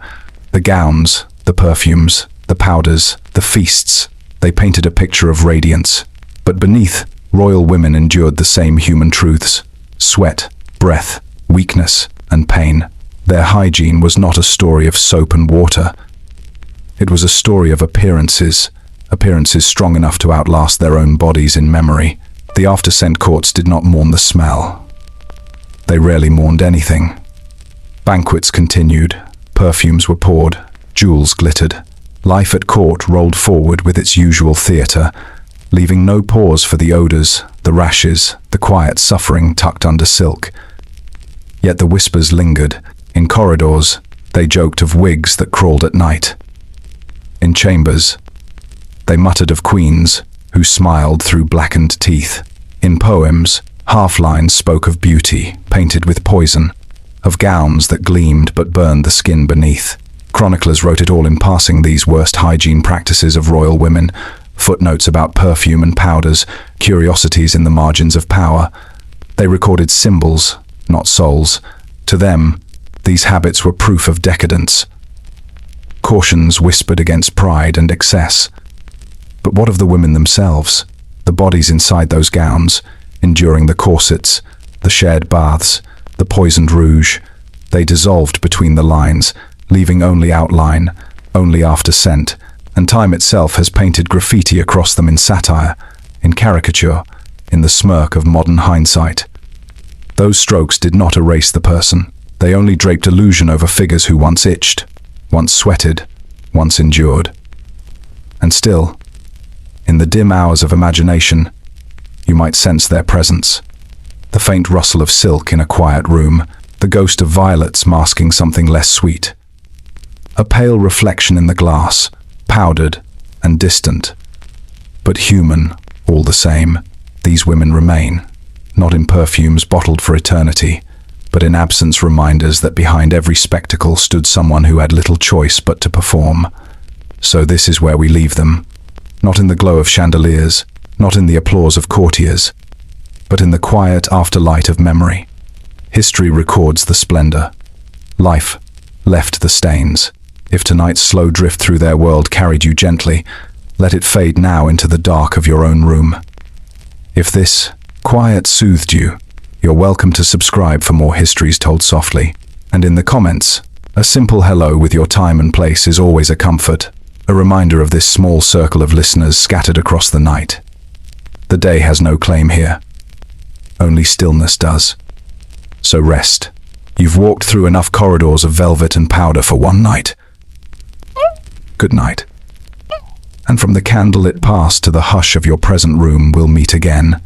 The gowns, the perfumes, the powders, the feasts, they painted a picture of radiance. But beneath, royal women endured the same human truths: sweat, breath, weakness, and pain. Their hygiene was not a story of soap and water. It was a story of appearances, appearances strong enough to outlast their own bodies in memory. The after-scent courts did not mourn the smell. They rarely mourned anything. Banquets continued, perfumes were poured, jewels glittered. Life at court rolled forward with its usual theatre, leaving no pause for the odors, the rashes, the quiet suffering tucked under silk. Yet the whispers lingered. In corridors, they joked of wigs that crawled at night. In chambers, they muttered of queens who smiled through blackened teeth. In poems, half-lines spoke of beauty painted with poison, of gowns that gleamed but burned the skin beneath. Chroniclers wrote it all in passing, these worst hygiene practices of royal women, footnotes about perfume and powders, curiosities in the margins of power. They recorded symbols, not souls. To them, these habits were proof of decadence. Cautions whispered against pride and excess. But what of the women themselves? The bodies inside those gowns, enduring the corsets, the shared baths, the poisoned rouge. They dissolved between the lines, leaving only outline, only after scent, and time itself has painted graffiti across them in satire, in caricature, in the smirk of modern hindsight. Those strokes did not erase the person. They only draped illusion over figures who once itched, once sweated, once endured. And still, in the dim hours of imagination, you might sense their presence. The faint rustle of silk in a quiet room, the ghost of violets masking something less sweet. A pale reflection in the glass, powdered and distant, but human all the same. These women remain, not in perfumes bottled for eternity, but in absence reminders that behind every spectacle stood someone who had little choice but to perform. So this is where we leave them, not in the glow of chandeliers, not in the applause of courtiers, but in the quiet afterlight of memory. History records the splendor. Life left the stains. If tonight's slow drift through their world carried you gently, let it fade now into the dark of your own room. If this quiet soothed you, you're welcome to subscribe for more histories told softly. And in the comments, a simple hello with your time and place is always a comfort, a reminder of this small circle of listeners scattered across the night. The day has no claim here. Only stillness does. So rest. You've walked through enough corridors of velvet and powder for one night. Good night. And from the candlelit past to the hush of your present room, we'll meet again.